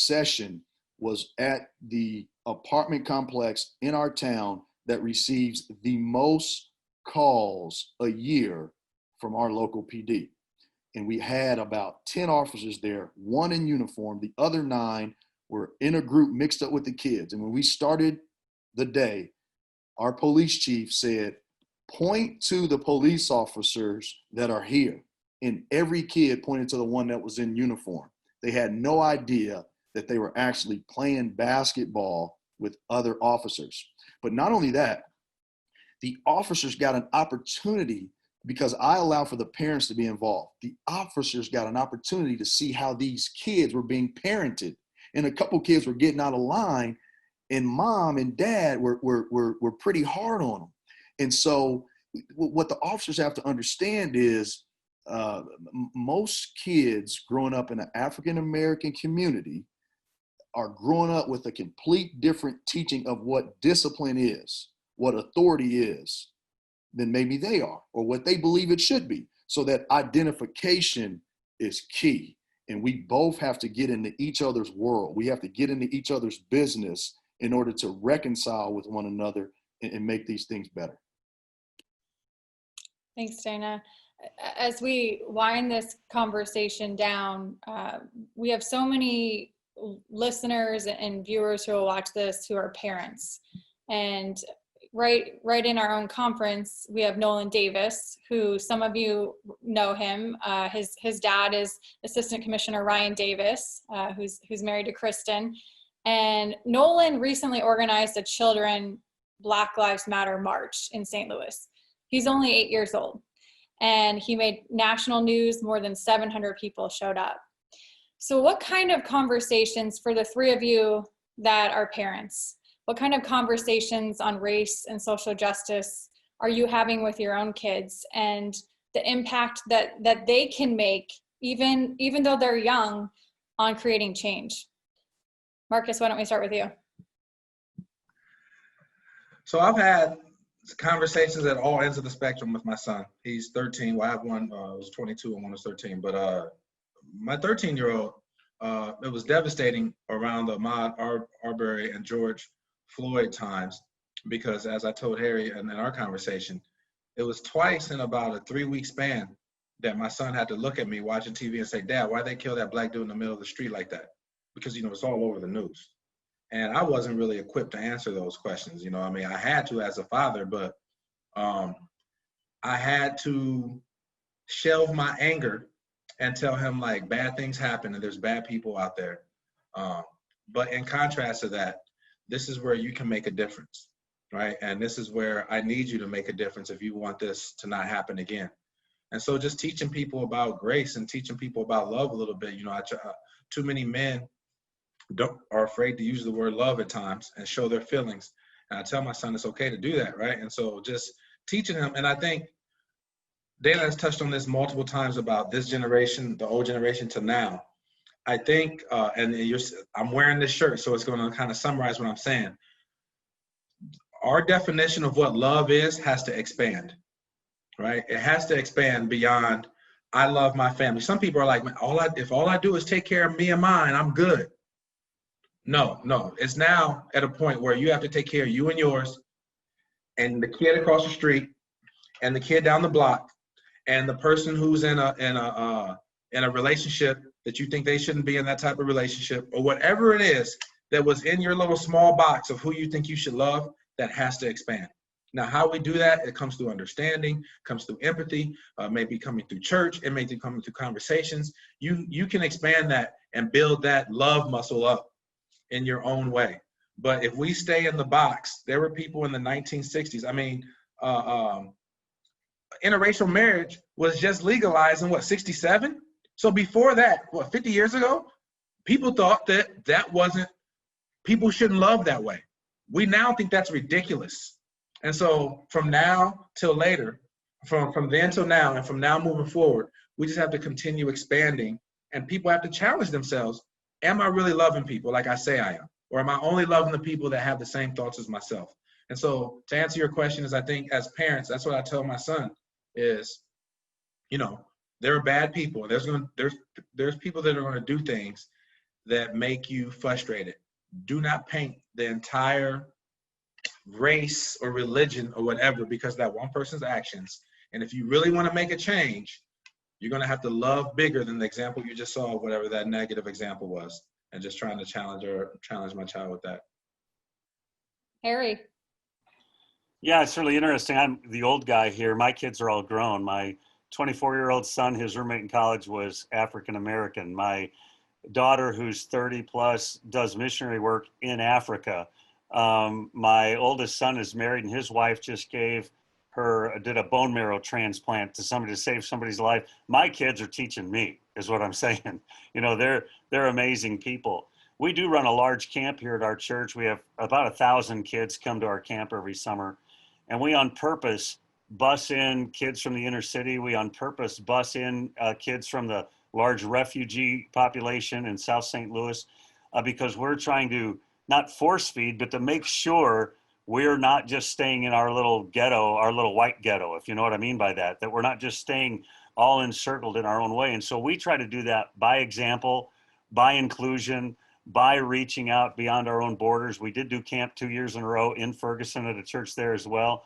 Speaker 4: session was at the apartment complex in our town that receives the most calls a year from our local PD. And we had about 10 officers there, 1 in uniform. The other 9 were in a group mixed up with the kids. And when we started the day, our police chief said, point to the police officers that are here. And every kid pointed to the one that was in uniform. They had no idea that they were actually playing basketball with other officers. But not only that, the officers got an opportunity, because I allow for the parents to be involved. The officers got an opportunity to see how these kids were being parented. And a couple kids were getting out of line, and mom and dad were pretty hard on them. And so what the officers have to understand is most kids growing up in an African-American community are growing up with a complete different teaching of what discipline is, what authority is, than maybe they are, or what they believe it should be. So that identification is key. And we both have to get into each other's world. We have to get into each other's business in order to reconcile with one another and make these things better.
Speaker 1: Thanks, Dana. As we wind this conversation down, we have so many listeners and viewers who will watch this who are parents. And right in our own conference, we have Nolan Davis, who some of you know him. His dad is Assistant Commissioner Ryan Davis, who's married to Kristen. And Nolan recently organized a children Black Lives Matter march in St. Louis. He's only 8 years old, and he made national news. More than 700 people showed up. So what kind of conversations, for the 3 of you that are parents, what kind of conversations on race and social justice are you having with your own kids, and the impact that they can make, even though they're young, on creating change? Marcus, why don't we start with you?
Speaker 2: So I've had conversations at all ends of the spectrum with my son. He's 13. Well, I have one who's 22 and one who's 13. But my 13-year-old, it was devastating around the Ahmaud Arbery and George Floyd times, because as I told Harry in our conversation, it was twice in about a 3-week span that my son had to look at me watching TV and say, "Dad, why'd they kill that black dude in the middle of the street like that?" Because, it's all over the news. And I wasn't really equipped to answer those questions. I mean, I had to as a father, but I had to shelve my anger and tell him, like, bad things happen and there's bad people out there. But in contrast to that, this is where you can make a difference, right? And this is where I need you to make a difference if you want this to not happen again. And so just teaching people about grace and teaching people about love a little bit. Too many men are afraid to use the word love at times and show their feelings. And I tell my son it's okay to do that, right? And so just teaching him, and I think Dana has touched on this multiple times about this generation, the old generation to now. I think, I'm wearing this shirt, so it's going to kind of summarize what I'm saying. Our definition of what love is has to expand, right? It has to expand beyond, I love my family. Some people are like, if all I do is take care of me and mine, I'm good. No, it's now at a point where you have to take care of you and yours, and the kid across the street, and the kid down the block, and the person who's in a relationship that you think they shouldn't be in that type of relationship, or whatever it is that was in your little small box of who you think you should love, that has to expand. Now, how we do that, it comes through understanding, comes through empathy, maybe coming through church, it may be coming through conversations. You can expand that and build that love muscle up in your own way. But if we stay in the box, there were people in the 1960s. I mean, interracial marriage was just legalized in 67? So before that, 50 years ago, people thought that wasn't, people shouldn't love that way. We now think that's ridiculous. And so from now till later, from then till now, and from now moving forward, we just have to continue expanding, and people have to challenge themselves. Am I really loving people like I say I am? Or am I only loving the people that have the same thoughts as myself? And so to answer your question is, I think as parents, that's what I tell my son is, you know, there are bad people. There's people that are going to do things that make you frustrated. Do not paint the entire race or religion or whatever because of that one person's actions. And if you really want to make a change, you're going to have to love bigger than the example you just saw, whatever that negative example was, and just trying to challenge my child with that.
Speaker 1: Harry.
Speaker 5: Yeah, it's really interesting. I'm the old guy here. My kids are all grown. My 24-year-old son, his roommate in college was African American. My daughter, who's 30 plus, does missionary work in Africa. My oldest son is married, and his wife just did a bone marrow transplant to somebody to save somebody's life. My kids are teaching me, is what I'm saying. You know, they're amazing people. We do run a large camp here at our church. We have about 1,000 kids come to our camp every summer, and we on purpose bus in kids from the inner city. We on purpose bus in kids from the large refugee population in South St. Louis because we're trying to not force feed, but to make sure we're not just staying in our little ghetto, our little white ghetto, if you know what I mean by that, that we're not just staying all encircled in our own way. And so we try to do that by example, by inclusion, by reaching out beyond our own borders. We did do camp 2 years in a row in Ferguson at a church there as well.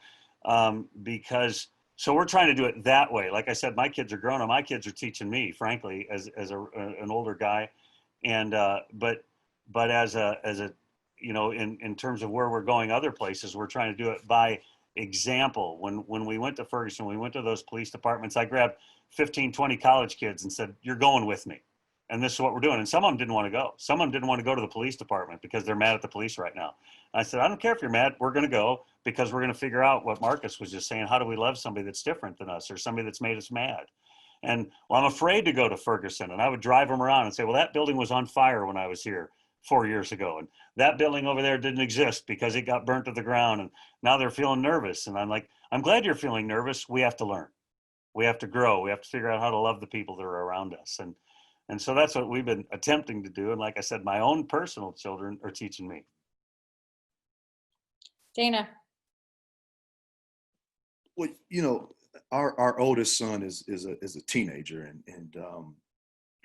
Speaker 5: So we're trying to do it that way. Like I said, my kids are grown and my kids are teaching me, frankly, as an older guy. And, but as a, you know, in terms of where we're going other places, we're trying to do it by example. When we went to Ferguson, we went to those police departments, I grabbed 15, 20 college kids and said, you're going with me. And this is what we're doing. And some of them didn't want to go. Some of them didn't want to go to the police department because they're mad at the police right now. And I said, I don't care if you're mad. We're going to go because we're going to figure out what Marcus was just saying. How do we love somebody that's different than us or somebody that's made us mad? And well, I'm afraid to go to Ferguson. And I would drive them around and say, well, that building was on fire when I was here 4 years ago. And that building over there didn't exist because it got burnt to the ground. And now they're feeling nervous. And I'm like, I'm glad you're feeling nervous. We have to learn. We have to grow. We have to figure out how to love the people that are around us. And so that's what we've been attempting to do. And like I said, my own personal children are teaching me.
Speaker 1: Dana.
Speaker 4: Well, you know, our oldest son is a teenager, and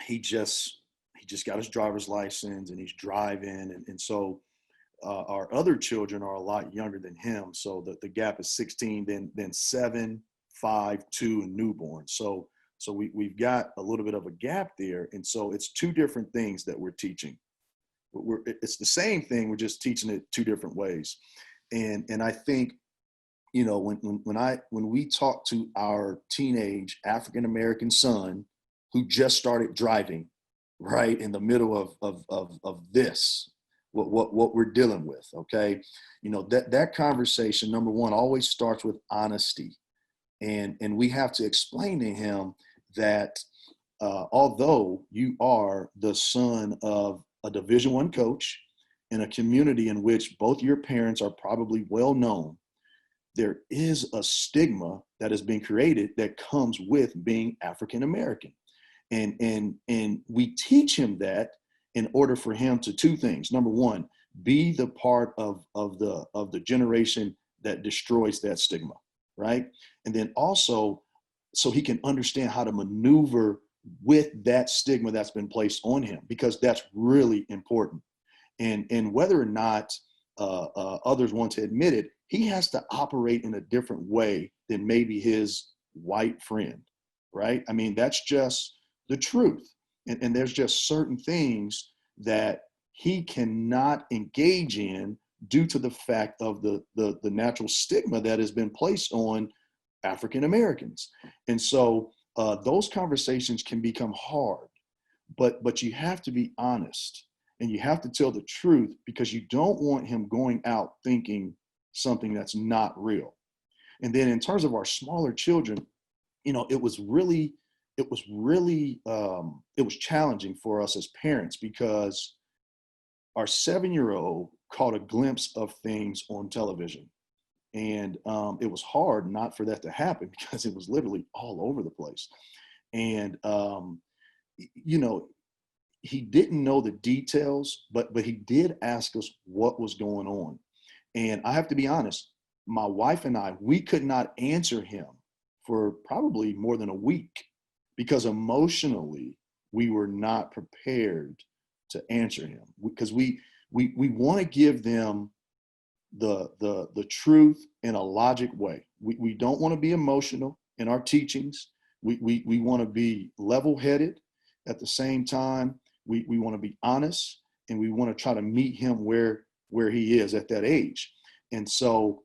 Speaker 4: he just got his driver's license and he's driving, and so our other children are a lot younger than him. So the gap is 16, then 7, 5, 2, and newborn. So we've got a little bit of a gap there, and so it's two different things that we're teaching. It's the same thing, we're just teaching it two different ways. And I think, you know, when we talk to our teenage African American son who just started driving, right in the middle of this, what we're dealing with, okay, you know, that conversation, number one, always starts with honesty, and we have to explain to him that although you are the son of a Division I coach in a community in which both your parents are probably well known, there is a stigma that has been created that comes with being African American. And we teach him that in order for him to two things. Number one, be the part of the generation that destroys that stigma, right? And then also, so he can understand how to maneuver with that stigma that's been placed on him, because that's really important. And whether or not others want to admit it, he has to operate in a different way than maybe his white friend, right? I mean, that's just the truth. And there's just certain things that he cannot engage in due to the fact of the natural stigma that has been placed on African Americans. And so those conversations can become hard, but you have to be honest and you have to tell the truth, because you don't want him going out thinking something that's not real. And then in terms of our smaller children, you know, it was challenging for us as parents, because our 7-year-old caught a glimpse of things on television. And it was hard not for that to happen because it was literally all over the place. And, you know, he didn't know the details, but he did ask us what was going on. And I have to be honest, my wife and I, we could not answer him for probably more than a week because emotionally we were not prepared to answer him, because we want to give them the truth in a logic way. We don't want to be emotional in our teachings. We want to be level-headed. At the same time, we want to be honest, and we want to try to meet him where he is at that age. And so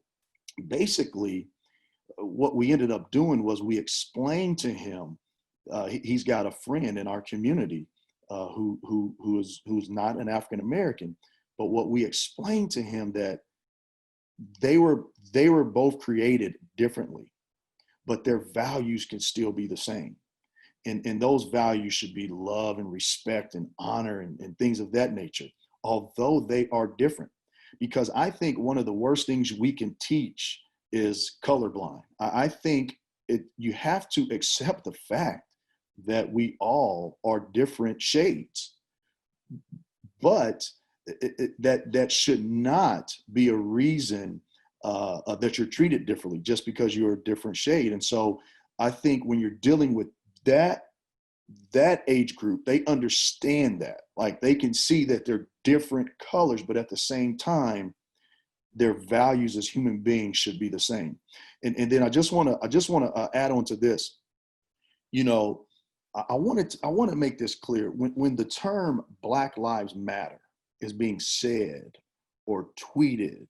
Speaker 4: basically what we ended up doing was we explained to him, he's got a friend in our community who's not an African American, but what we explained to him that they were both created differently, but their values can still be the same. And those values should be love and respect and honor and things of that nature, although they are different. Because I think one of the worst things we can teach is colorblind. I think you have to accept the fact that we all are different shades, but that should not be a reason that you're treated differently just because you're a different shade. And so I think when you're dealing with that age group, they understand that. Like, they can see that they're different colors, but at the same time, their values as human beings should be the same. And then I just want to add on to this. You know, I want to make this clear. When the term Black Lives Matter is being said or tweeted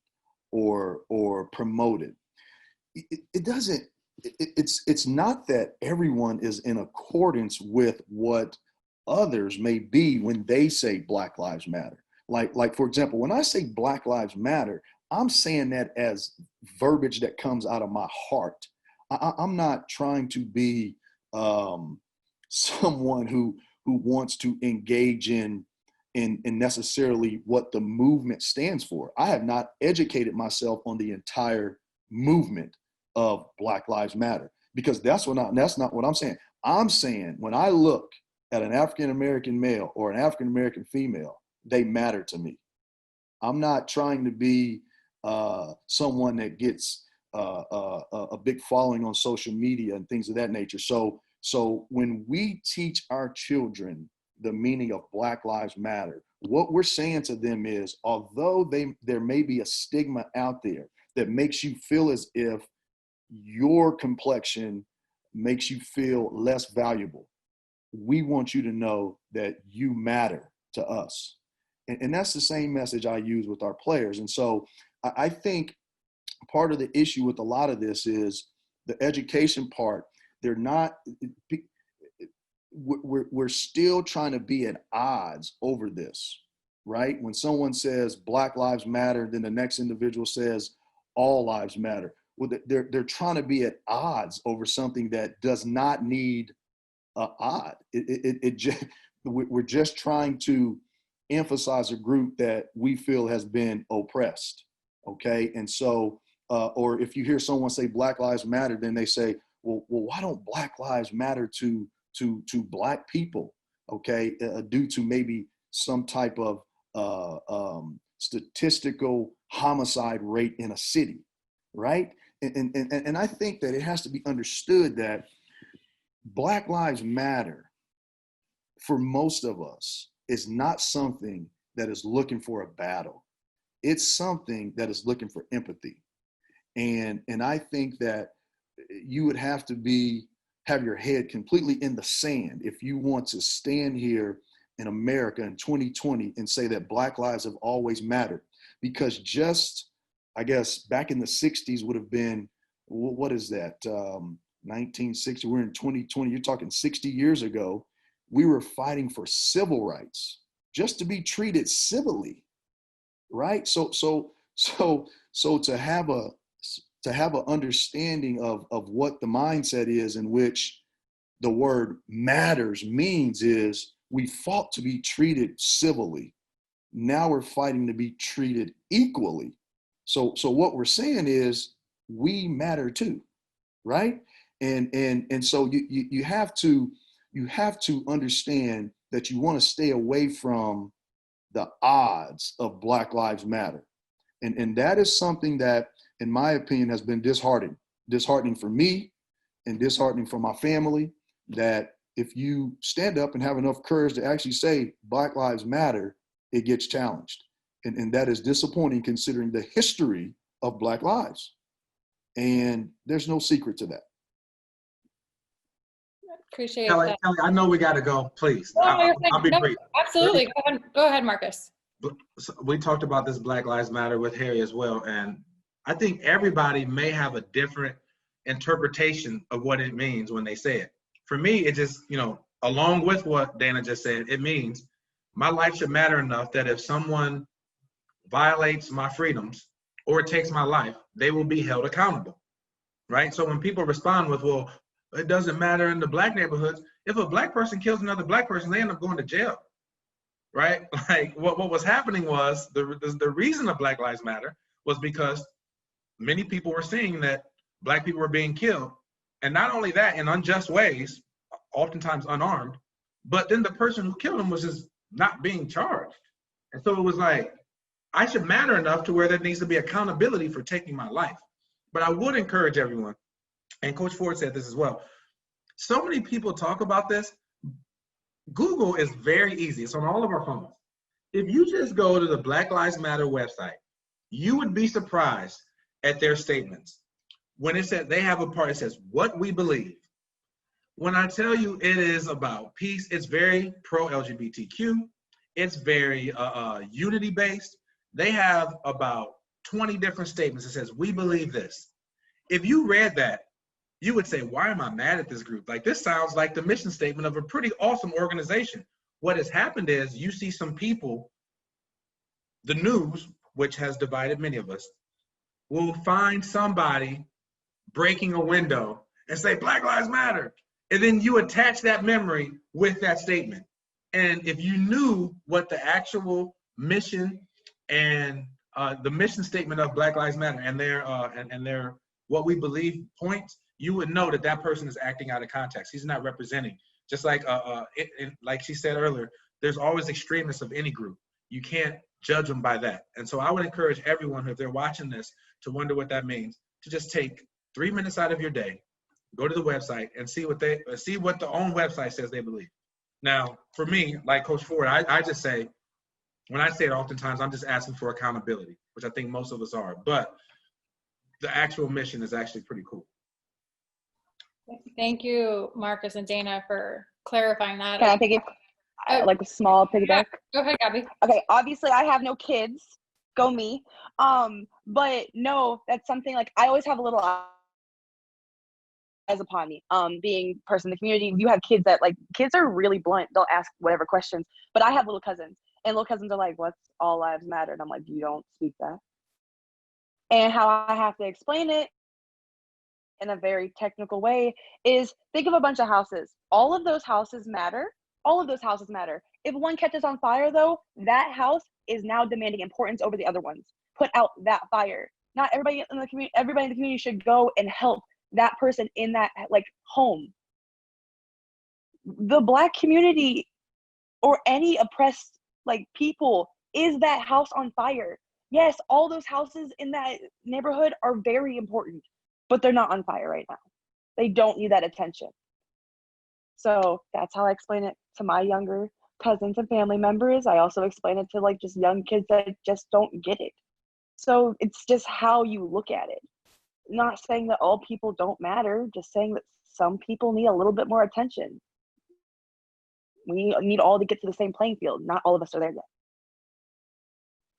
Speaker 4: or promoted, it doesn't. It's not that everyone is in accordance with what others may be when they say Black Lives Matter. Like for example, when I say Black Lives Matter, I'm saying that as verbiage that comes out of my heart. I'm not trying to be someone who wants to engage in necessarily what the movement stands for. I have not educated myself on the entire movement of Black Lives Matter, because that's not what I'm saying. I'm saying when I look at an African American male or an African American female, they matter to me. I'm not trying to be someone that gets a big following on social media and things of that nature. So when we teach our children the meaning of Black Lives Matter, what we're saying to them is, although there may be a stigma out there that makes you feel as if your complexion makes you feel less valuable, we want you to know that you matter to us. And that's the same message I use with our players. And so I think part of the issue with a lot of this is the education part. We're still trying to be at odds over this, right? When someone says Black Lives Matter, then the next individual says all lives matter. Well, they're trying to be at odds over something that does not need odd. We're just trying to emphasize a group that we feel has been oppressed. Okay, and so, or if you hear someone say Black Lives Matter, then they say, well, why don't Black Lives matter to Black people? Okay, due to maybe some type of statistical homicide rate in a city, right? And I think that it has to be understood that Black Lives Matter, for most of us, is not something that is looking for a battle. It's something that is looking for empathy. And I think that you would have to have your head completely in the sand if you want to stand here in America in 2020 and say that Black lives have always mattered. Because just, I guess, back in the 60s would have been, what is that, 1960, we're in 2020, you're talking 60 years ago, we were fighting for civil rights, just to be treated civilly, right? So to have an understanding of what the mindset is in which the word matters means is we fought to be treated civilly. now we're fighting to be treated equally. So what we're saying is we matter too, right? And so you have to understand that you want to stay away from the odds of Black Lives Matter. And that is something that, in my opinion, has been disheartening for me and disheartening for my family, that if you stand up and have enough courage to actually say Black Lives Matter, it gets challenged. And that is disappointing considering the history of Black lives. And there's no secret to that.
Speaker 1: Appreciate
Speaker 2: Kelly,
Speaker 1: that.
Speaker 2: Kelly, I know we got to go. Please,
Speaker 1: No, you're fine.
Speaker 2: I'll be
Speaker 1: No,
Speaker 2: brief.
Speaker 1: absolutely. Go ahead, Marcus.
Speaker 2: We talked about this Black Lives Matter with Harry as well, and I think everybody may have a different interpretation of what it means when they say it. For me, it just, along with what Dana just said, it means my life should matter enough that if someone violates my freedoms or takes my life, they will be held accountable, right? So when people respond with, well, it doesn't matter in the Black neighborhoods, if a Black person kills another Black person, they end up going to jail, right? Like what was happening was the reason of Black Lives Matter was because many people were seeing that Black people were being killed. And not only that, in unjust ways, oftentimes unarmed, but then the person who killed him was just not being charged. And so it was like, I should matter enough to where there needs to be accountability for taking my life. But I would encourage everyone, and Coach Ford said this as well, so many people talk about this. Google is very easy. It's on all of our phones. If you just go to the Black Lives Matter website, you would be surprised at their statements. When it says, they have a part, it says, what we believe. When I tell you it is about peace, it's very pro-LGBTQ. It's very unity-based. They have about 20 different statements that says, we believe this. If you read that, you would say, why am I mad at this group? Like, this sounds like the mission statement of a pretty awesome organization. What has happened is you see some people, the news, which has divided many of us, will find somebody breaking a window and say, Black Lives Matter. And then you attach that memory with that statement. And if you knew what the actual mission and the mission statement of Black Lives Matter and their what we believe points, you would know that that person is acting out of context. He's not representing. Just like like she said earlier, there's always extremists of any group. You can't judge them by that. And so I would encourage everyone, if they're watching this, to wonder what that means, to just take 3 minutes out of your day, go to the website and see what the own website says they believe. Now, for me, like Coach Ford, I just say, when I say it oftentimes, I'm just asking for accountability, which I think most of us are. But the actual mission is actually pretty cool.
Speaker 1: Thank you, Marcus and Dana, for clarifying that.
Speaker 3: Can I take it like a small piggyback?
Speaker 1: Go ahead, Gabby.
Speaker 3: Okay, obviously I have no kids. Go me. But no, that's something like I always have a little eyes upon me. Being a person in the community, you have kids that kids are really blunt. They'll ask whatever questions. But I have little cousins, and little cousins are like, "What's all lives matter?" And I'm like, "You don't speak that." And how I have to explain it in a very technical way is, think of a bunch of houses. All of those houses matter. All of those houses matter. If one catches on fire, though, that house is now demanding importance over the other ones. Put out that fire. Not everybody in the community. Everybody in the community should go and help that person in that home. The Black community or any oppressed people is that house on fire. Yes, all those houses in that neighborhood are very important, but they're not on fire right now. They don't need that attention. So that's how I explain it to my younger cousins and family members. I also explain it to just young kids that just don't get it. So it's just how you look at it. Not saying that all people don't matter, just saying that some people need a little bit more attention. We need all to get to the same playing field. Not all of us are there yet.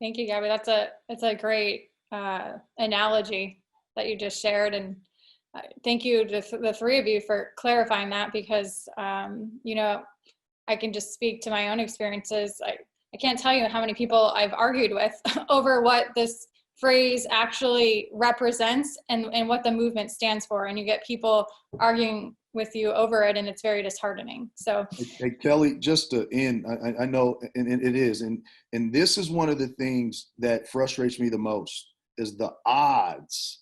Speaker 1: Thank you, Gabby. That's a great analogy that you just shared, and thank you to the three of you for clarifying that, because I can just speak to my own experiences. I can't tell you how many people I've argued with over what this phrase actually represents and what the movement stands for. And you get people arguing with you over it, and it's very disheartening. So
Speaker 4: Hey, Kelly, just to end, I know, and it is, and this is one of the things that frustrates me the most is the odds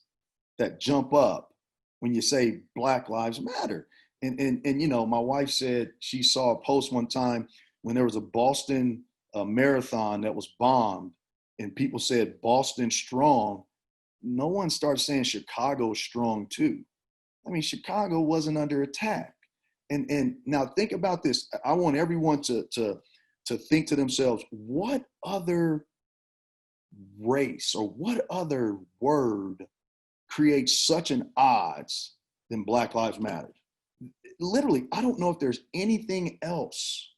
Speaker 4: that jump up when you say Black Lives Matter. And you know, my wife said she saw a post one time when there was a Boston marathon that was bombed, and people said Boston strong. No one starts saying Chicago strong too. I mean, Chicago wasn't under attack. And now think about this. I want everyone to think to themselves, what other race or what other word creates such an odds than Black Lives Matter? Literally, I don't know if there's anything else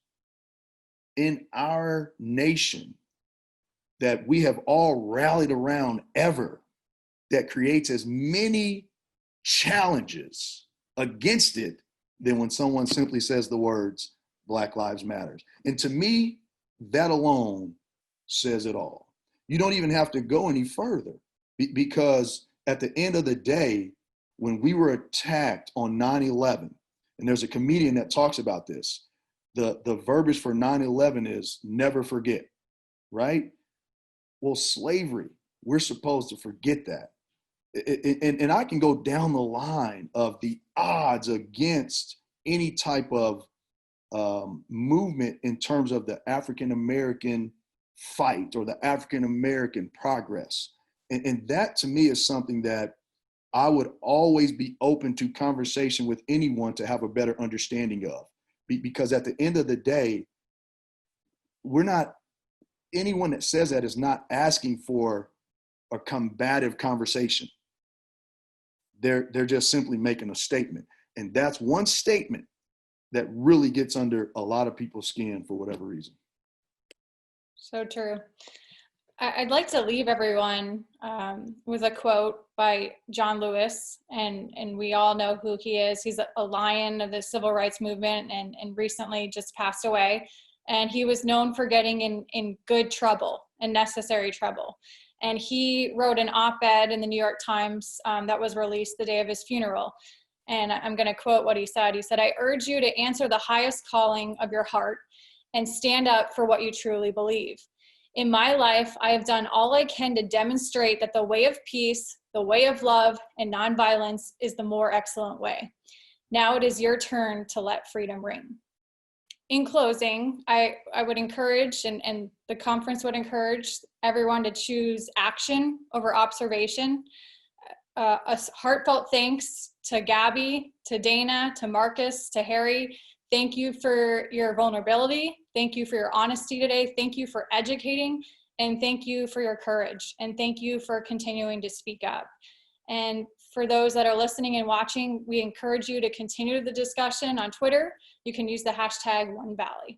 Speaker 4: in our nation that we have all rallied around ever that creates as many challenges against it than when someone simply says the words Black Lives Matters. And to me, that alone says it all. You don't even have to go any further because at the end of the day, when we were attacked on 9/11, and there's a comedian that talks about this, the verbiage for 9/11 is never forget, right? Well, slavery, we're supposed to forget that. And I can go down the line of the odds against any type of movement in terms of the African-American fight or the African-American progress. And that to me is something that I would always be open to conversation with anyone to have a better understanding of. Because at the end of the day, anyone that says that is not asking for a combative conversation. They're just simply making a statement. And that's one statement that really gets under a lot of people's skin for whatever reason.
Speaker 1: So true. I'd like to leave everyone with a quote by John Lewis, and we all know who he is. He's a lion of the civil rights movement and recently just passed away. And he was known for getting in good trouble and necessary trouble. And he wrote an op-ed in the New York Times that was released the day of his funeral. And I'm going to quote what he said. He said, "I urge you to answer the highest calling of your heart and stand up for what you truly believe. In my life, I have done all I can to demonstrate that the way of peace, the way of love, and nonviolence is the more excellent way. Now it is your turn to let freedom ring." In closing, I would encourage, and the conference would encourage everyone to choose action over observation. A heartfelt thanks to Gabby, to Dana, to Marcus, to Harry. Thank you for your vulnerability. Thank you for your honesty today. Thank you for educating, and thank you for your courage. And thank you for continuing to speak up. And for those that are listening and watching, we encourage you to continue the discussion on Twitter. You can use the hashtag OneValley.